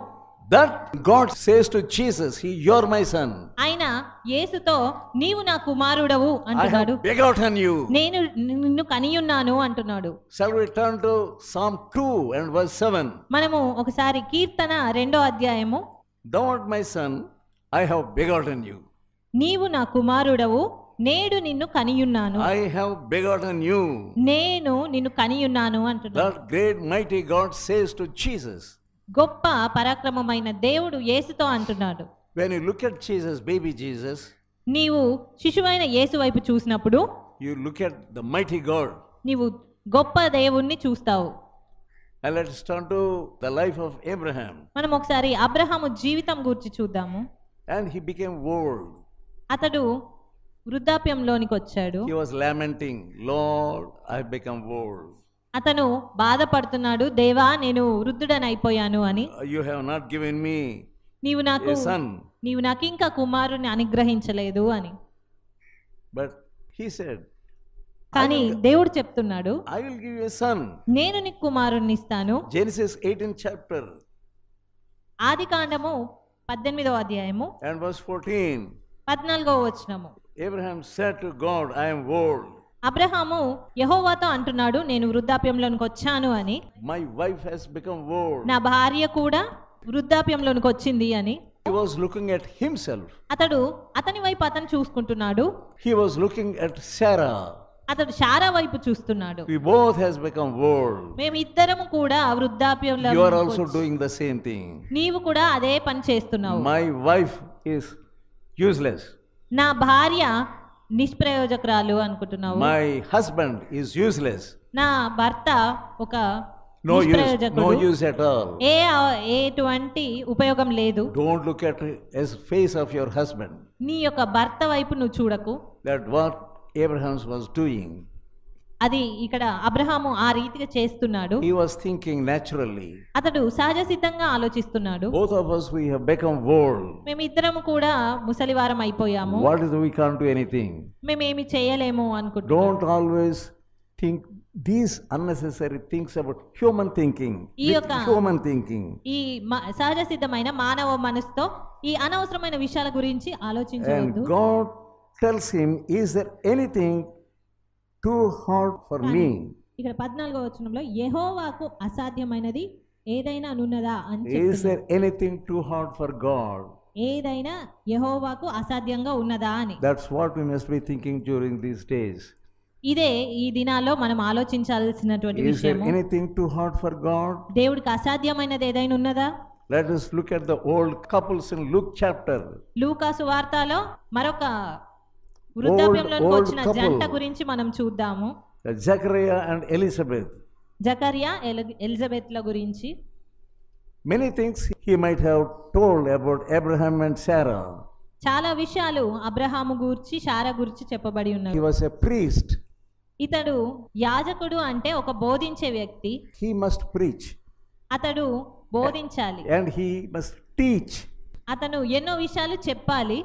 That God says to Jesus, you're my son. ఆయన యేసుతో నీవు నా కుమారుడవు I అంటున్నాడు. have begotten you. నేను నిన్ను కనియున్నాను అంటున్నాడు. Shall we turn to Psalm 2 and verse 7? మనము ఒకసారి కీర్తన 2వ అధ్యాయము. Thou art my son, I have begotten you. నీవు నా కుమారుడవు, నేడు నిన్ను కనియున్నాను. I have begotten you. నేను నిన్ను కనియున్నాను అంటున్నాడు. That great mighty God says to Jesus. గొప్ప పరాక్రమమైన దేవుడు యేసుతో అంటున్నాడు. When you look at Jesus, baby Jesus, నీవు శిశువైన యేసు వైపు చూసినప్పుడు you look at the mighty God. నీవు గొప్ప దేవుణ్ణి చూస్తావు. And let's turn to the life of Abraham. మనం ఒకసారి అబ్రహాము జీవితం గురించి చూద్దాము. And he became old. అతడు వృద్ధాప్యంలోనికి వచ్చాడు. He was lamenting, Lord, I have become old. అతను బాధపడుతున్నాడు, దేవా నేను వృద్ధుడనైపోయాను అని. You have not given me నీవు నాకు a son. నీవు నాకు ఇంకా కుమారుని అనుగ్రహించలేదు అని. But he said, కానీ దేవుడు చెప్తున్నాడు, I will give you a son. నేను నీకు కుమారుని ఇస్తాను. Genesis 18 chapter ఆదికాండము 18వ అధ్యాయము and verse 14. 14వ వచనము. Abraham said to God, I am old. Abraham యెహోవాతో అంటున్నాడు, నేను వృద్ధాప్యంలోనికి వచ్చాను అని. My wife has become old. నా భార్య కూడా వృద్ధాప్యంలోనికి వచ్చింది అని. He was looking at himself. అతని వైపు అతను చూసుకుంటున్నాడు. He was looking at Sarah. అతడు శారా వైపు చూస్తున్నాడు. We both has become old. మేమిద్దరము కూడా వృద్ధాప్యంలో. You are also doing the same thing. నీవు కూడా అదే పని చేస్తున్నావు. My wife is useless. నా భార్య నిష్ప్రయోజకురాలు అనుకుంటున్నావు. My husband is useless. నా భర్త ఒక No నిష్ప్రయోజకుడు. use at all. ఎటువంటి ఉపయోగం లేదు. Don't look at his face of your husband. నీ యొక్క భర్త వైపు నువ్వు చూడకు. That what Abraham was doing. అది ఇక్కడ అబ్రహాము ఆ రీతిగా చేస్తున్నాడు. He was thinking naturally. అతడు సహజ సిద్ధంగా ఆలోచిస్తున్నాడు. Both of us we have become old. మేమిద్దరము కూడా ముసలివారం అయిపోయాము. What is we can't do anything. మేమేమి చేయలేము అనుకుంటున్నాము. Don't always think these unnecessary things about human thinking. Human thinking. ఈ సహజ సిద్ధమైన మానవ మనసుతో ఈ అనవసరమైన విషయాల గురించి ఆలోచించవద్దు. And God tells him, is there anything too hard for me? ఇక్కడ 14వ వచనంలో యెహోవాకు అసాధ్యమైనది ఏదైనా ఉన్నదా అని చెప్తున్నాడు. Is there anything too hard for God? ఏదైనా యెహోవాకు అసాధ్యంగా ఉన్నదా అని. That's what we must be thinking during these days. ఇదే ఈ దినాల్లో మనం ఆలోచించాల్సినటువంటి విషయం. Is there విషయము. anything too hard for God? దేవుడికి అసాధ్యమైనది ఏదైనా ఉన్నదా? Let us look at the old couples in Luke chapter. లూకా సువార్తలో మరొక వృద్ధాప్యంలోకి వచ్చిన couple. జంట గురించి మనం చూద్దాము. Zechariah and Elizabeth. జకర్యా ఎలిజబెత్ల గురించి. Many things he might have told about Abraham and Sarah. చాలా విషయాలు అబ్రహాము గురించి శారా గురించి చెప్పబడి ఉన్నాయి. He was a priest. ఇతడు యాజకుడు అంటే ఒక బోధించే వ్యక్తి. He must preach. అతడు బోధించాలి. And he must teach. అతను ఎన్నో విషయాలు చెప్పాలి.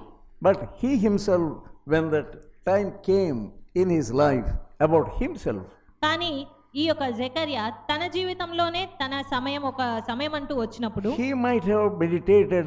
But he himself, when that time came in his life about himself, కానీ ఈ యొక్క జకర్యా తన జీవితంలోనే తన ఒక సమయం అంటూ వచ్చినప్పుడు he might have meditated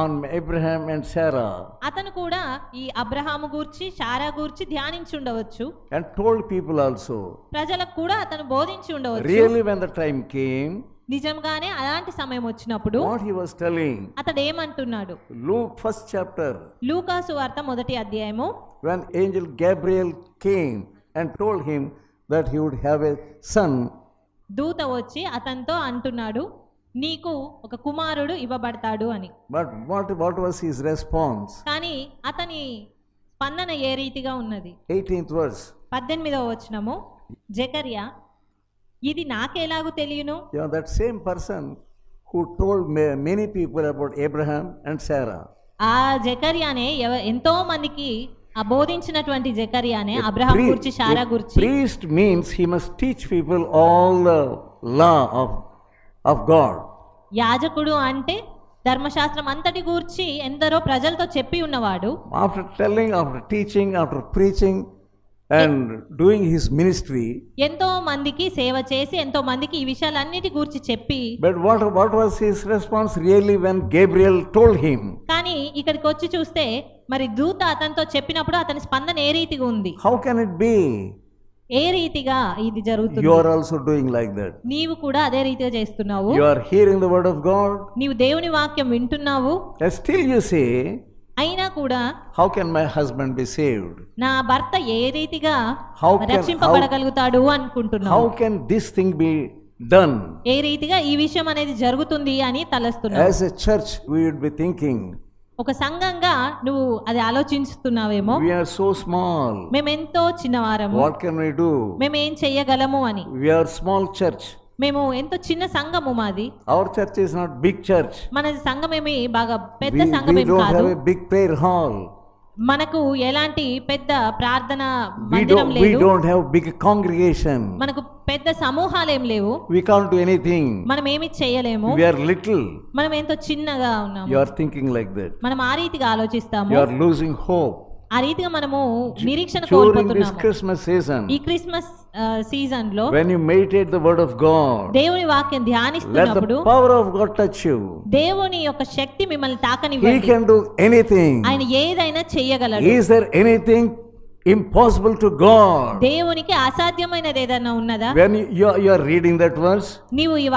on Abraham and Sarah. అతను కూడా ఈ అబ్రహాము గూర్చి శారా గూర్చి ధ్యానించి ఉండవచ్చు. And told people also. ప్రజలకు కూడా అతను బోధించి ఉండవచ్చు. Really when the time came, నిజంగానే అలాంటి సమయం వచ్చినప్పుడు what he was telling. అతడు ఏమంటున్నాడు? Luke 1st chapter. లూకా సువార్త 1వ అధ్యాయము. When angel Gabriel came and told him that he would have a son. దూత వచ్చి అతనితో అంటున్నాడు, నీకు ఒక కుమారుడు ఇవ్వబడతాడు అని. But what was his response? కానీ అతని స్పందన ఏ రీతిగా ఉన్నది? 18th verse. 18వ వచనము. జకర్యా, ఇది నాకెలాగూ తెలియను? That same person who told many people about Abraham and Sarah. ఆ జకర్యానే ఎంతో మందికి ఆ బోధించినటువంటి జకర్యానే అబ్రహాం గురించి శారా గురించి. Priest means he must teach people all the law of God. యాజకుడు అంటే ధర్మశాస్త్రం అంతటి గూర్చి ఎందరో ప్రజలతో చెప్పి ఉన్నవాడు. After telling, after teaching, after preaching and doing his ministry, ఎంతో మందికి సేవ చేసి ఎంతో మందికి ఈ విషయాలన్నిటి గురించి చెప్పి, but what was his response really when Gabriel told him? కానీ ఇక్కడికి వచ్చి చూస్తే మరి దూత అతనితో చెప్పినప్పుడు అతని స్పందన ఏ రీతిగా ఉంది? How can it be? ఏ రీతిగా ఇది జరుగుతుంది? You are also doing like that. నీవు కూడా అదే రీతిగా చేస్తున్నావు. You are hearing the word of God. నీవు దేవుని వాక్యం వింటున్నావు. And still you say, అయినా కూడా how can my husband be saved? నా భర్త ఏ రీతిగా How రక్షింపబడగలుగుతాడు అనుకుంటున్నావు. How can this thing be done? ఏ రీతిగా ఈ విషయం అనేది జరుగుతుంది అని తలస్తున్నావు. As a church we would be thinking, ఒక సంఘంగా నువ్వు అది ఆలోచిస్తున్నావేమో, we are so small, మేమెంతో చిన్నవారము, what can we do? మేమేం చెయ్యగలము అని. We are small church. మేము ఎంతో చిన్న సంఘము మాది. Our church is not big church. మన సంఘమేమి బాగా పెద్ద సంఘమేమి కాదు. We don't have a big prayer hall. మనకు ఎలాంటి పెద్ద ప్రార్థన మందిరం లేదు. We don't have big congregation. మనకు పెద్ద సమూహాలు ఏం లేవు. We can't do anything. మనం ఏమి చేయలేము. We are little. మనం ఎంతో చిన్నగా ఉన్నాము. You are thinking like that. మనం ఆ రీతిగా ఆలోచిస్తాము. You are losing hope. ఆ రీతిగా మనము నిరీక్షణ కోల్పోతున్నాము. కోల్పోతున్నాము. During this Christmas season, ఈ క్రిస్మస్ సీజన్ లో when you meditate the word of God, దేవుని వాక్యం ధ్యానిస్తున్నప్పుడు let the power of God touch you. దేవుని యొక్క శక్తి మిమ్మల్ని తాకనివ్వండి. He can do anything. ఆయన ఏదైనా చేయగలడు. Is there anything impossible to God? దేవునికి అసాధ్యమైనది ఏదైనా ఉన్నదా? When you are reading that verse, నీవు ఈ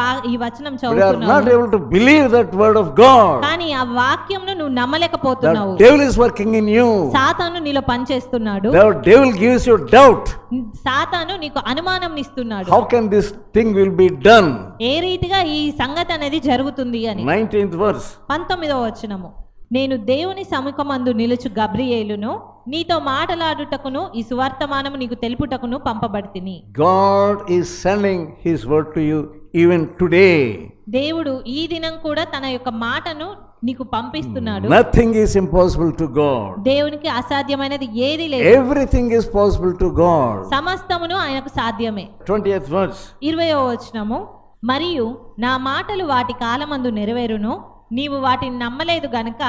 వచనం you are not చదువుతున్నావు able to believe that word of God. కానీ ఆ వాక్యంను నువ్వు నమ్మలేకపోతున్నావు. The devil is working in you. సాతాను నీలో పనిచేస్తున్నాడు. The devil gives you doubt. సాతాను నీకు అనుమానం ఇస్తున్నాడు. How can this thing will be done? ఏ రీతిగా ఈ సంగతి అనేది జరుగుతుంది అని. 19th verse. 19వ వచనము. నేను దేవుని సముఖమందు నిలుచు గబ్రియేలును నీతో మాటలాడుటకును ఈ సువర్తమానము నీకు తెలుపుటకును పంపబడితిని. God is sending his word to you even today. దేవుడు ఈ దినం కూడా తన యొక్క మాటను నీకు పంపిస్తున్నాడు. Nothing is impossible to God. దేవునికి అసాధ్యమైనది ఏది లేదు. Everything is possible to God. సమస్తమును ఆయనకు సాధ్యమే. 20th verse. 20వ వచనము. మరియు నా మాటలు వాటి కాలమందు నెరవేరును, నీవు వాటిని నమ్మలేదు గనుక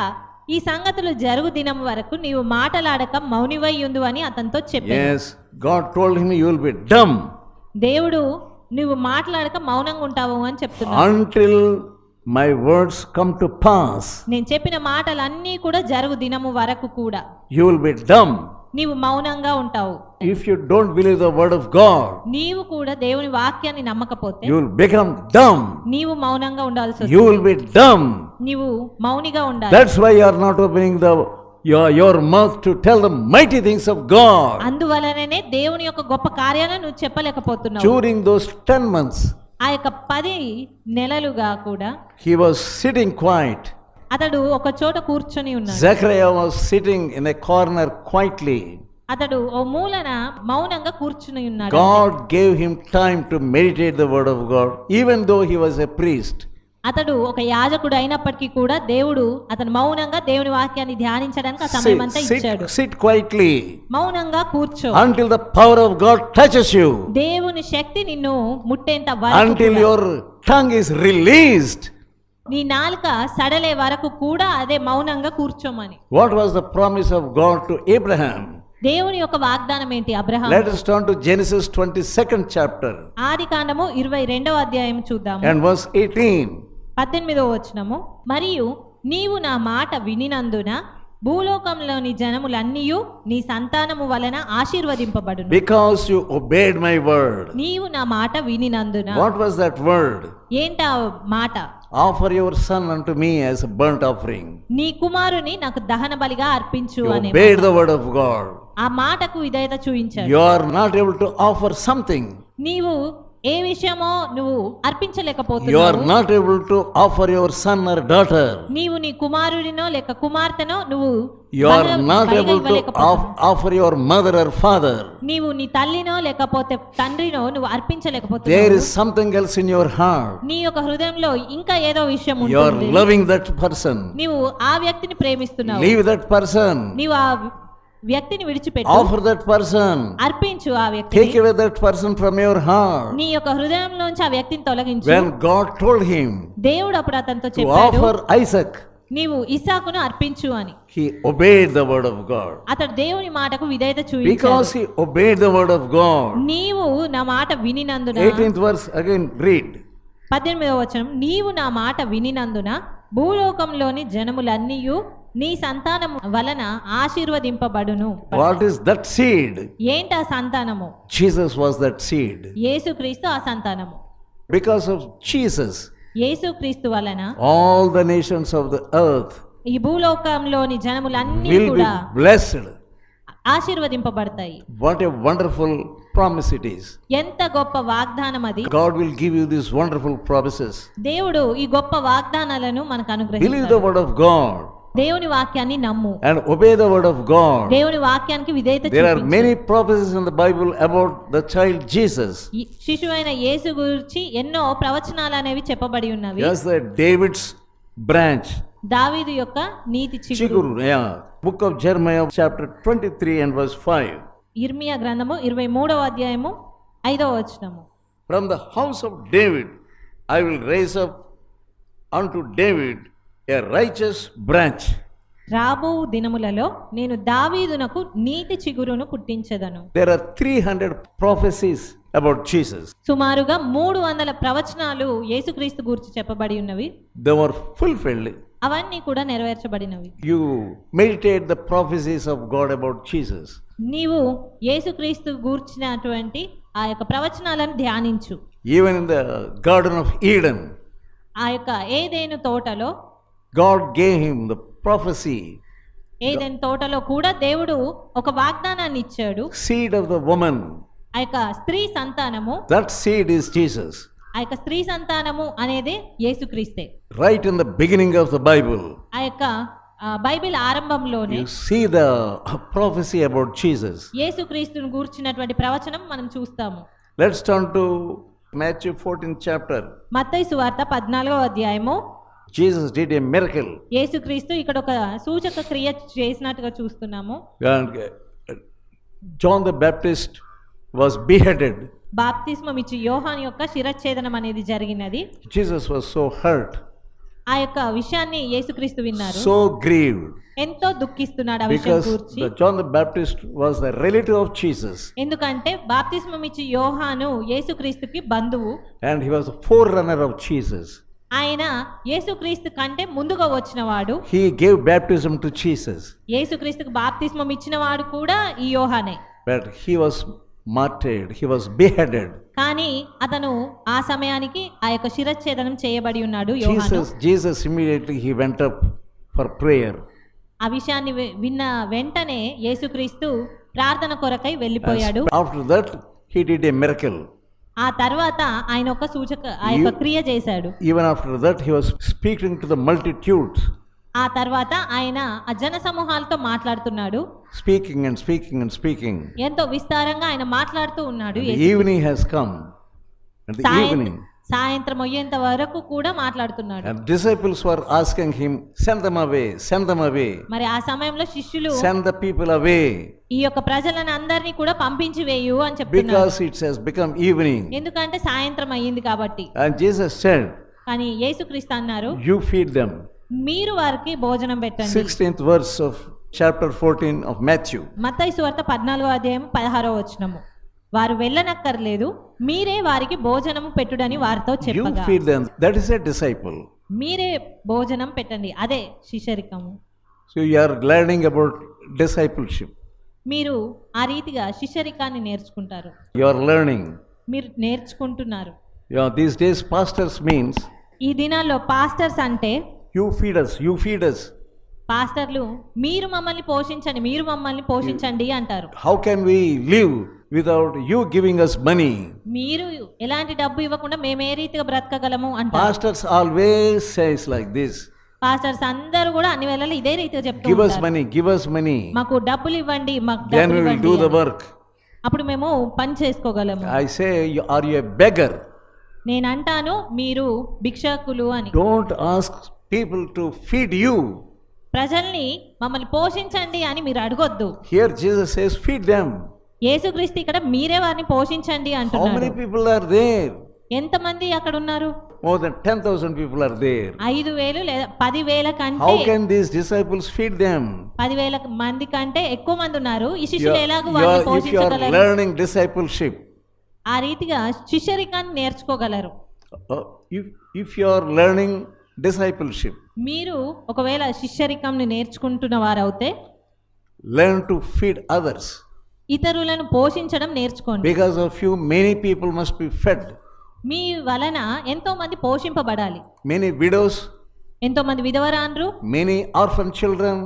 ఈ సంగతులు జరుగు దినం వరకు నీవు మాటలాడక మౌనివై ఉండు అని అతనితో చెప్పాడు. Yes, God told him you will be dumb. దేవుడు నువ్వు మాట్లాడక మౌనంగా ఉంటావు అని చెప్తున్నాడు. Until my words come to pass. నేను చెప్పిన మాటలన్నీ కూడా జరుగు దినము వరకు కూడా You will be dumb. నీవు మౌనంగా ఉంటావు. If you don't believe the word of God, నీవు కూడా దేవుని వాక్యాన్ని నమ్మకపోతే you will become dumb. నీవు మౌనంగా ఉండాల్సి You will వస్తుంది. be dumb. నీవు మౌనిగా ఉండాలి. That's why you are not opening your mouth to tell the mighty things of God. అందువలననే దేవుని యొక్క గొప్ప కార్యాలను నువ్వు చెప్పలేకపోతున్నావు. During those 10 months, ఆ యొక్క 10 నెలలుగా కూడా he was sitting quiet. అతడు ఒక చోట కూర్చొని ఉన్నాడు. Zechariah was sitting in a corner quietly. అతడు ఓ మూలన మౌనంగా కూర్చుని ఉన్నాడు. God gave him time to meditate the word of God, even though he was a priest. అతడు ఒక యాజకుడు అయినప్పటికీ కూడా దేవుడు అతను మౌనంగా దేవుని వాక్యాన్ని ధ్యానించడానికి ఆ సమయం అంతా ఇచ్చాడు. Sit quietly. మౌనంగా కూర్చో. Until the power of God touches you. దేవుని శక్తి నిన్ను ముట్టేంత వరకు. Until your tongue is released. నీ నాలుక సడలే వరకు కూడా అదే మౌనంగా కూర్చోమని. What was the promise of God to Abraham? దేవుని యొక్క వాగ్దానం ఏంటి Abraham? Let us turn to Genesis 22nd chapter. ఆదికాండము 22వ అధ్యాయం చూద్దాము. And verse 18. 18వ వచనము. మరియు నీవు నా మాట వినినందున భూలోకంలోని జనములన్నీయు నీ సంతానము వలన ఆశీర్వదింపబడును. Because you obeyed my word. నీవు నా మాట వినినందున. What was that word? ఏంటా మాట? Offer your son unto me as a burnt offering. నీ కుమారుని నాకు దహన బలిగా అర్పించు You అనే obeyed the word of God. ఆ మాటకు విధేయత చూయించాడు. You are not able to offer something. నీవు ఏ విషయమో నువ్వు You are అర్పించలేకపోతున్నావు. not able to offer your son or daughter. నీవు నీ కుమారుడినో లేక కుమార్తెనో నువ్వు You are not able to offer your mother or father. నీవు నీ తల్లినో లేకపోతే తండ్రినో నువ్వు There అర్పించలేకపోతున్నావు. is something else in your heart. నీ యొక్క హృదయంలో ఇంకా ఏదో విషయం You are ఉంటుంది. loving that person. నీవు ఆ వ్యక్తిని ప్రేమిస్తున్నావు. Leave that person. నీవు ఆ వ్యక్తిని విడిచిపెట్టు, offer that person, అర్పించు ఆ వ్యక్తిని, take away that person from your heart. నీ యొక్క హృదయంలోంచి ఆ వ్యక్తిని తొలగించు. When God told him దేవుడు అప్పుడు అతనితో to చెప్పాడు, offer Isaac, నీవు ఇస్సాకును అర్పించు అని. he obeyed the word of God. అతడు దేవుని మాటకు విధేయత చూపించాడు. Because he obeyed the word of God. నీవు నా మాట వినినందున, 18th verse again read. 18వ వచనం, నీవు నా మాట వినినందున భూలోకంలోని జనములన్నీయు నీ సంతానము వలన ఆశీర్వదింపబడును. What is that seed? ఏంటి ఆ సంతానము? Jesus was that seed. యేసుక్రీస్తు ఆ సంతానము. Because of Jesus, యేసుక్రీస్తు వలన all the nations of the earth ఈ భూలోకంలోని జనములన్నీ will be కూడా blessed. ఆశీర్వదింపబడతాయి. What a wonderful promise it is. ఎంత గొప్ప వాగ్దానం అది. God will give you these wonderful promises. దేవుడు ఈ గొప్ప వాగ్దానాలను మనకు Believe అనుగ్రహిస్తాడు. the word of God దేవుని వాక్యాన్ని నమ్ము, and obey the word of God. దేవుని వాక్యానికి విధేయత There are చూపించు. many prophecies in the Bible about the child Jesus. ఈ శిశువైన యేసు గురించి ఎన్నో ప్రవచనాలు అనేవి చెప్పబడి ఉన్నవి. Yes, the David's branch. దావీదు యొక్క నీతి చిగురు. Chiguru, yeah. Book of Jeremiah chapter 23 and verse 5. ఇర్మియా గ్రంథము 23వ అధ్యాయము 5వ వచనము. From the house of David I will raise up unto David a righteous branch. రాబో దినములలో నేను దావీదునకు నీతి చిగురును పుట్టించెదను. There are 300 prophecies about Jesus. సుమారుగా 300 ప్రవచనాలు యేసుక్రీస్తు గురించి చెప్పబడి ఉన్నవి. They were fulfilled. అవన్నీ కూడా నెరవేర్చబడినవి. You meditate the prophecies of God about Jesus. నీవు యేసుక్రీస్తు గూర్చినటువంటి ఆ యొక్క ప్రవచనాలను ధ్యానించు. Even in the Garden of Eden, ఆ యొక్క ఏదెను తోటలో, God gave him the prophecy. ఏదెను తోటలో కూడా దేవుడు ఒక వాగ్దానాన్ని ఇచ్చాడు. Seed of the woman. ఆ యొక్క స్త్రీ సంతానము, That seed is Jesus. ఆ యొక్క స్త్రీ సంతానము అనేది యేసుక్రీస్తే. Right in the beginning of the Bible, ఆ యొక్క బైబిల్ ఆరంభంలోనే you see the prophecy about Jesus. యేసుక్రీస్తును గూర్చినటువంటి ప్రవచనం మనం చూస్తాము. Let's turn to Matthew 14th chapter. మత్తయి సువార్త 14వ అధ్యాయము. Jesus did a miracle. యేసుక్రీస్తు ఇక్కడ ఒక సూచక క్రియ చేసినట్టుగా చూస్తున్నాము. And John the Baptist was beheaded. బాప్తిస్మం ఇచ్చి యోహాను యొక్క శిరచ్ఛేదనం అనేది జరిగినది. Jesus was so hurt, ఆ యొక్క విషయాన్ని యేసుక్రీస్తు విన్నారు. so grieved, ఎంతో దుఃఖిస్తున్నాడు ఆ విషయం because గురించి. John the Baptist was the relative of Jesus, ఎందుకంటే బాప్తిస్మం ఇచ్చి యోహాను యేసుక్రీస్తుకి బంధువు. and he was the forerunner of Jesus. ఆయన యేసుక్రీస్తు కంటే ముందుగా వచ్చినవాడు. He gave baptism to Jesus, యేసుక్రీస్తుకు బాప్తిస్మం ఇచ్చినవాడు కూడా ఈ యోహానే. but he was martyred, he was beheaded. కానీ అతను ఆ సమయానికి ఆ యొక్క శిరచ్ఛేదనం చేయబడి ఉన్నాడు యోహాను. Jesus immediately he went up for prayer. ఆ విషయాన్ని విన్న వెంటనే యేసుక్రీస్తు ప్రార్థన కొరకై వెళ్ళిపోయాడు. After that he did a miracle. ఆ తర్వాత ఆయన ఒక సూచక ఆ యొక్క క్రియ చేశాడు. Even after that he was speaking to the multitudes. ఆ తర్వాత ఆయన ఆ జన సమూహాలతో మాట్లాడుతున్నాడు. Speaking and speaking and speaking. ఎంతో విస్తారంగా ఆయన మాట్లాడుతూ ఉన్నాడు. The evening has come. And the evening. సాయంత్రం అయ్యేంత వరకు కూడా మాట్లాడుతున్నాడు. And disciples were asking him, send them away, send them away. మరి ఆ సమయంలో శిష్యులు send the people away. ఈ యొక్క ప్రజలను అందరినీ కూడా పంపించి వేయు అని చెప్తున్నారు. Because it has become evening. ఎందుకంటే సాయంత్రం అయ్యింది కాబట్టి. And Jesus said, కానీ యేసుక్రీస్తు అన్నారు, you feed them. మీరు వారికి భోజనం పెట్టండి. 16th verse of chapter 14 of Matthew. మత్తయి సువార్త 14వ అధ్యాయం 16వ వచనము. వారు వెళ్ళనక్కర్లేదు, మీరే వారికి భోజనము పెట్టుడని వారితో చెప్పగా. You feed them. That is a disciple. మీరే భోజనం పెట్టండి, అదే శిష్యరికము. So you are learning about discipleship. మీరు ఆ రీతిగా శిష్యరికాన్ని నేర్చుకుంటారు. You are learning. మీరు నేర్చుకుంటున్నారు. Yeah, these days pastors means ఈ దినాల్లో పాస్టర్స్ అంటే you feed us, you feed us. పాస్టర్లు మీరు మమ్మల్ని పోషించండి, మీరు మమ్మల్ని పోషించండి అంటారు. How can we live without you giving us money? మీరు ఎలాంటి డబ్బు ఇవ్వకుండా మేము ఏ రీతిగా బ్రతకగలము అంటారు. Pastors always says like this. Pastors అందరూ కూడా అన్ని వేళల్లో ఇదే రీతిగా చెప్తూ Give us ఉంటారు. money, give us money. మాకు డబ్బులు ఇవ్వండి, మాకు Then డబ్బులు we will ఇవ్వండి do the అని. work. అప్పుడు మేము పని చేసుకోగలము. I say, are you a beggar? నేను అంటాను మీరు భిక్షకులు అని. Don't ask people to feed you. ప్రజల్ని మమ్మల్ని పోషించండి అని మీరు అడగొద్దు. Here Jesus says, feed them. యేసుక్రీస్తు ఇక్కడ మీరే వారిని పోషించండి How అంటున్నాడు. many people are there? ఎంతమంది అక్కడ ఉన్నారు? More than 10,000 people are there. 5,000 లేదా 10,000 కంటే How can these disciples feed them? 10,000 మంది కంటే ఎక్కువ మంది ఉన్నారు. ఈ శిష్యులు ఎలాగో If వారిని you are పోషించగలరు? learning discipleship, ఆ రీతిగా శిష్యరికాన్ని నేర్చుకోగలరు. if you are learning discipleship, మీరు ఒకవేళ శిష్యరికంని నేర్చుకుంటున్న వారైతే learn to feed others. ఇతరులను పోషించడం నేర్చుకోండి. Because of you, many people must be fed. మీ వలన ఎంతో మంది పోషింపబడాలి. Many widows, ఎంతో మంది విధవరాండ్రు, many orphan children,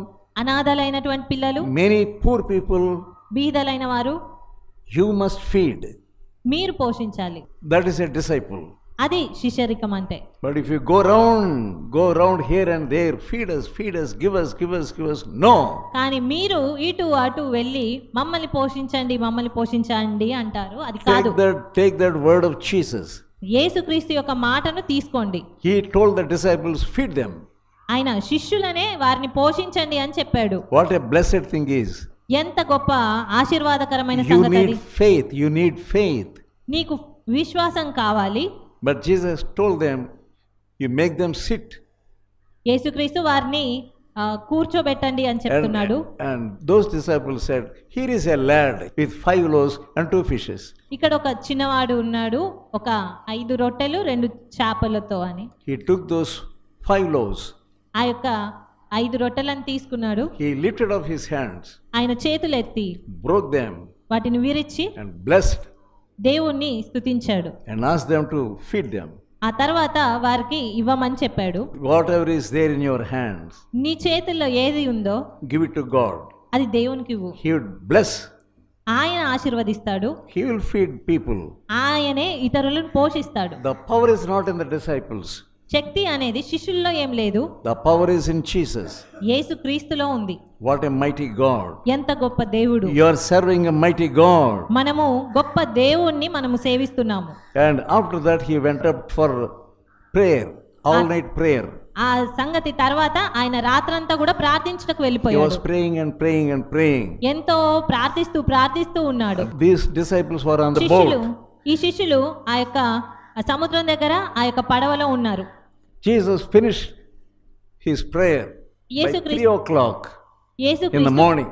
అనాథలైనటువంటి పిల్లలు, many poor people, బీదలైన వారు you must feed. మీరు పోషించాలి. That is a disciple. అది శిష్యరికం అంటే. But if you go around here and there, feed us, give us, no. కానీ మీరు ఇటు అటు వెళ్ళి మమ్మల్ని పోషించండి అంటారు. అది కాదు. Take that word of Jesus. యేసుక్రీస్తు యొక్క మాటను తీసుకోండి. He told the disciples, feed them. ఆయన శిష్యులనే వారిని పోషించండి అని చెప్పాడు. What a blessed thing is. ఎంత గొప్ప ఆశీర్వాదకరమైన You సంగతి అది. you need faith. నీకు విశ్వాసం కావాలి. But Jesus told them, you make them sit. యేసుక్రీస్తు వారిని కూర్చోబెట్టండి అని చెప్తున్నాడు. And those disciples said, here is a lad with 5 loaves and 2 fishes. ఇక్కడ ఒక చిన్నవాడు ఉన్నాడు, ఒక 5 రొట్టెలు 2 చేపలతో అని. He took those 5 loaves. ఆ యొక్క 5 రొట్టెలను తీసుకున్నాడు. He lifted up his hands. ఆయన చేతులు ఎత్తి broke them. వాటిని విరిచి and blessed. దేవుణ్ణి స్తుతించాడు. And asked them to feed them. ఆ తర్వాత వారికి ఇవ్వమని చెప్పాడు. Whatever is there in your hands, నీ చేతుల్లో ఏది ఉందో give it to God. అది దేవునికి ఇవ్వు. He would bless. ఆయన ఆశీర్వదిస్తాడు. He will feed people. ఆయనే ఇతరులను పోషిస్తాడు. The power is not in the disciples. శక్తి అనేది శిష్యుల్లో ఏం లేదు. The power is in Jesus. యేసుక్రీస్తులో ఉంది. What a mighty God. ఎంత గొప్ప దేవుడు. You are serving a mighty God. మనము గొప్ప దేవుణ్ణి మనము సేవిస్తున్నాము. And after that he went up for prayer, all night prayer. ఆ సంగతి తర్వాత ఆయన రాత్రంతా కూడా ప్రార్థించడానికి He వెళ్ళిపోయాడు. was praying and praying. ఎంతో ప్రార్థిస్తూ ఉన్నాడు. These disciples were on the ఈ శిష్యులు ఆ యొక్క సముద్రం దగ్గర ఆ యొక్క పడవలో ఉన్నారు. Jesus finished his prayer by 3 o'clock in the morning.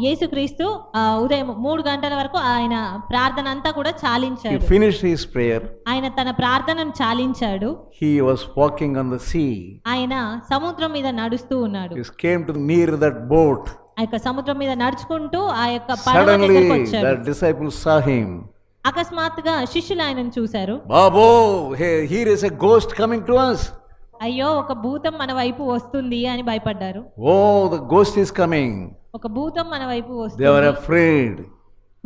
యేసుక్రీస్తు ఉదయం 3 గంటల వరకు ఆయన ప్రార్థన అంతా కూడా చాలించాడు. He finished his prayer. ఆయన తన ప్రార్థనను చాలించాడు. He was walking on the sea. ఆయన సముద్రం మీద నడుస్తూ ఉన్నాడు. He came to near that boat. ఆ యొక్క సముద్రం మీద నడుచుకుంటూ ఆ యొక్క పడవ దగ్గరికి వచ్చాడు. Suddenly the disciples saw him. అకస్మాత్తుగా శిష్యులు ఆయనను చూశారు. బాబో, here is a ghost coming to us. అయ్యో, ఒక భూతం మన వైపు వస్తుంది అని భయపడ్డారు. Oh, the ghost is coming. ఒక భూతం మన వైపు వస్తుంది. They were afraid.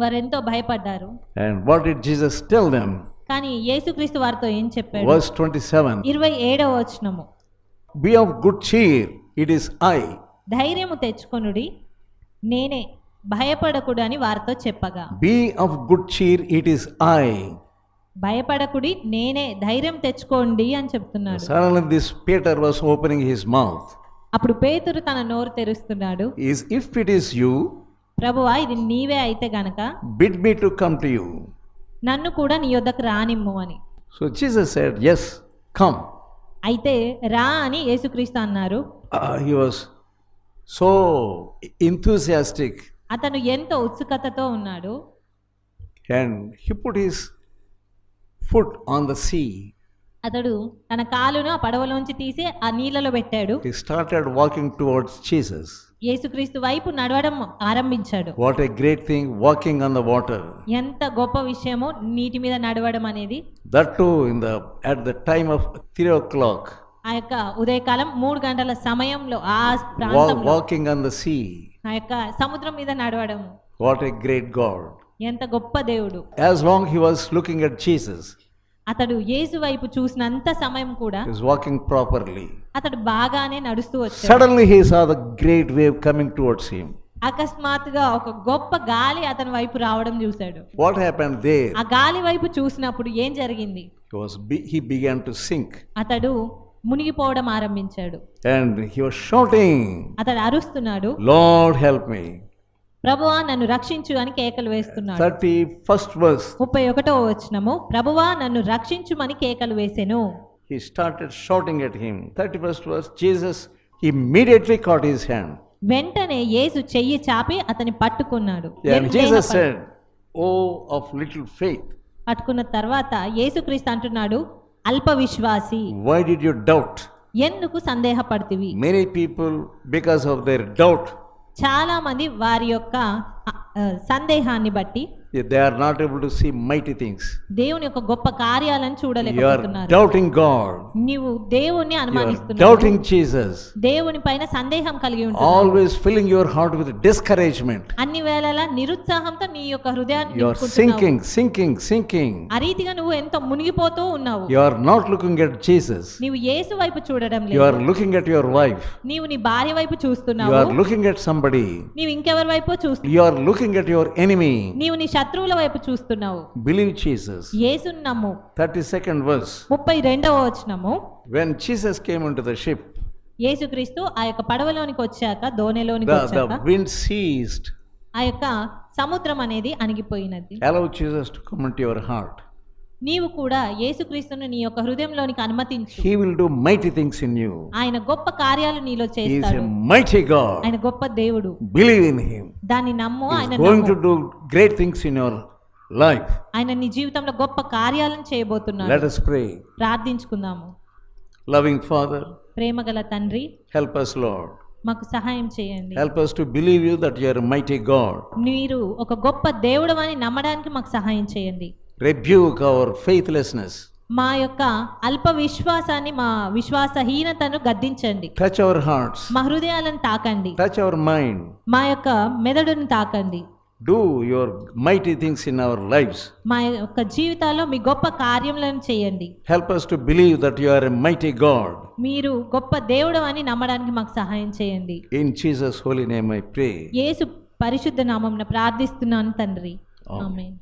వారు ఎంతో భయపడ్డారు. And what did Jesus tell them? కానీ యేసుక్రీస్తు వారితో ఏం చెప్పాడు? Verse 27. 27వ వచనము. Be of good cheer, it is I. ధైర్యము తెచ్చుకొనుడి, నేనే, భయపడకుడు అని వారితో చెప్పగా. Be of good cheer, it is I. భయపడకుడి, నేనే, ధైర్యం తెచ్చుకోండి అని చెప్తున్నాడు. Suddenly this Peter was opening his mouth. అప్పుడు పేతురు తన నోరు తెరుస్తున్నాడు. If it is you, ప్రభువా, ఇది నీవే అయితే గనక bid me to come to you. నన్ను కూడా నీ యొద్దకు రానిమ్ము అని. So Jesus said, yes, come. అయితే రా అని యేసుక్రీస్తు అన్నారు. He was so enthusiastic. అతను ఎంతో ఉత్సుకతతో ఉన్నాడు. And he put his foot on the sea. అతడు తన కాలును ఆ పడవలోంచి తీసి ఆ నీళ్ళలో పెట్టాడు. He started walking towards Jesus. యేసుక్రీస్తు వైపు నడవడం ఆరంభించాడు. What a great thing, walking on the water. ఎంత గొప్ప విషయమో నీటి మీద నడవడం అనేది. That too at the time of 3 o'clock. ఆ యొక్క ఉదయకాలం 3 గంటల సమయంలో ఆ ప్రాంతంలో walking on the sea. ఆ యొక్క సముద్రం మీద నడవడం. What a great God. ఎంత గొప్ప దేవుడు. As long he was looking at Jesus, అతడు యేసు వైపు చూసినంత సమయం కూడా he was walking properly. అతడు బాగానే నడుస్తూ వచ్చాడు. Suddenly he saw the great wave coming towards him. అకస్మాత్తుగా ఒక గొప్ప గాలి అతని వైపు రావడం చూశాడు. What happened there? ఆ గాలి వైపు చూసినప్పుడు ఏం జరిగింది? He began to sink. అతడు మునిగిపోవడం ఆరంభించాడు. And he was shouting, అతడు అరుస్తున్నాడు, Lord help me. ప్రభువా నన్ను రక్షించు అని కేకలు వేస్తున్నాడు. 31st verse. 31వ వచనము, ప్రభువా నన్ను రక్షించుమని కేకలు వేసెను. He started shouting at him. 31st verse, Jesus immediately caught his hand. వెంటనే యేసు చెయ్యి చాపి అతని పట్టుకున్నాడు. And Jesus said, "Oh of little faith." పట్టుకున్న తర్వాత యేసుక్రీస్తు అంటున్నాడు, అల్ప విశ్వాసి, Why did you doubt? ఎందుకు సందేహపడుతివి? Many people, because of their doubt, చాలా మంది వారి యొక్క సందేహాన్ని బట్టి they are not able to see mighty things. దేవుని యొక్క గొప్ప కార్యాలను You చూడలేకపోతున్నారు. are doubting God. నీవు దేవుణ్ణి You are అనుమానిస్తున్నావు. doubting Jesus. దేవుని పైన సందేహం కలిగి ఉంటున్నావు. Always filling your heart with discouragement. అన్ని వేళలా నిరుత్సాహంతో నీ యొక్క హృదయాన్ని You are నింపుకుంటున్నావు. sinking. ఆ రీతిగా నువ్వు ఎంతో మునిగిపోతూ ఉన్నావు. You are not looking at Jesus. నీవు యేసు వైపు చూడడం You లేదు. are looking at your wife. నీవు నీ భార్య వైపు You చూస్తున్నావు. are looking at somebody. నీవు ఇంకెవరి వైపు చూస్తున్నావు. You are looking at your enemy. నీవు నీ శత్రువుల వైపు చూస్తున్నావు. Believe Jesus. యేసును నమ్ము. 32nd verse. 32వ వచనము, When Jesus came into the ship, యేసుక్రీస్తు ఆ యొక్క పడవలోనికి వచ్చాక, దోణిలోనికి the వచ్చాక wind ceased. ఆ యొక్క సముద్రం అనేది అణిగిపోయినది. Allow Jesus to come into your heart. నీవు కూడా యేసుక్రీస్తును నీ యొక్క హృదయంలోనికి అనుమతించు. He will do mighty things in you. ఆయన గొప్ప కార్యాలు నీలో He is చేస్తాడు. a mighty God. ఆయన గొప్ప దేవుడు. Believe in Him. దాన్ని నమ్ము. He ఆయన is going to నమ్ము. do great things in your life. ఆయన నీ జీవితంలో గొప్ప కార్యాలను చేయబోతున్నాడు. Let us pray. ప్రార్థించుకుందాము. Loving Father, ప్రేమగల తండ్రి, help us, Lord. మాకు సహాయం చేయండి. Help us to believe you that you are a mighty God. మీరు ఒక గొప్ప దేవుడు అని నమ్మడానికి మాకు సహాయం చేయండి. Rebuke our faithlessness. మా యొక్క అల్ప విశ్వాసాన్ని, మా విశ్వాసహీనతను గద్దించండి. Touch our hearts. మా హృదయాలను తాకండి. Touch our mind. మా యొక్క మెదడును తాకండి. Do your mighty things in our lives. మా యొక్క జీవితాల్లో మీ గొప్ప కార్యములను చేయండి. Help us to believe that you are a mighty God. మీరు గొప్ప దేవుడు అని నమ్మడానికి మాకు సహాయం చేయండి. In Jesus' holy name I pray. యేసు పరిశుద్ధ నామమున ప్రార్థిస్తున్నాను తండ్రి. ఆమేన్.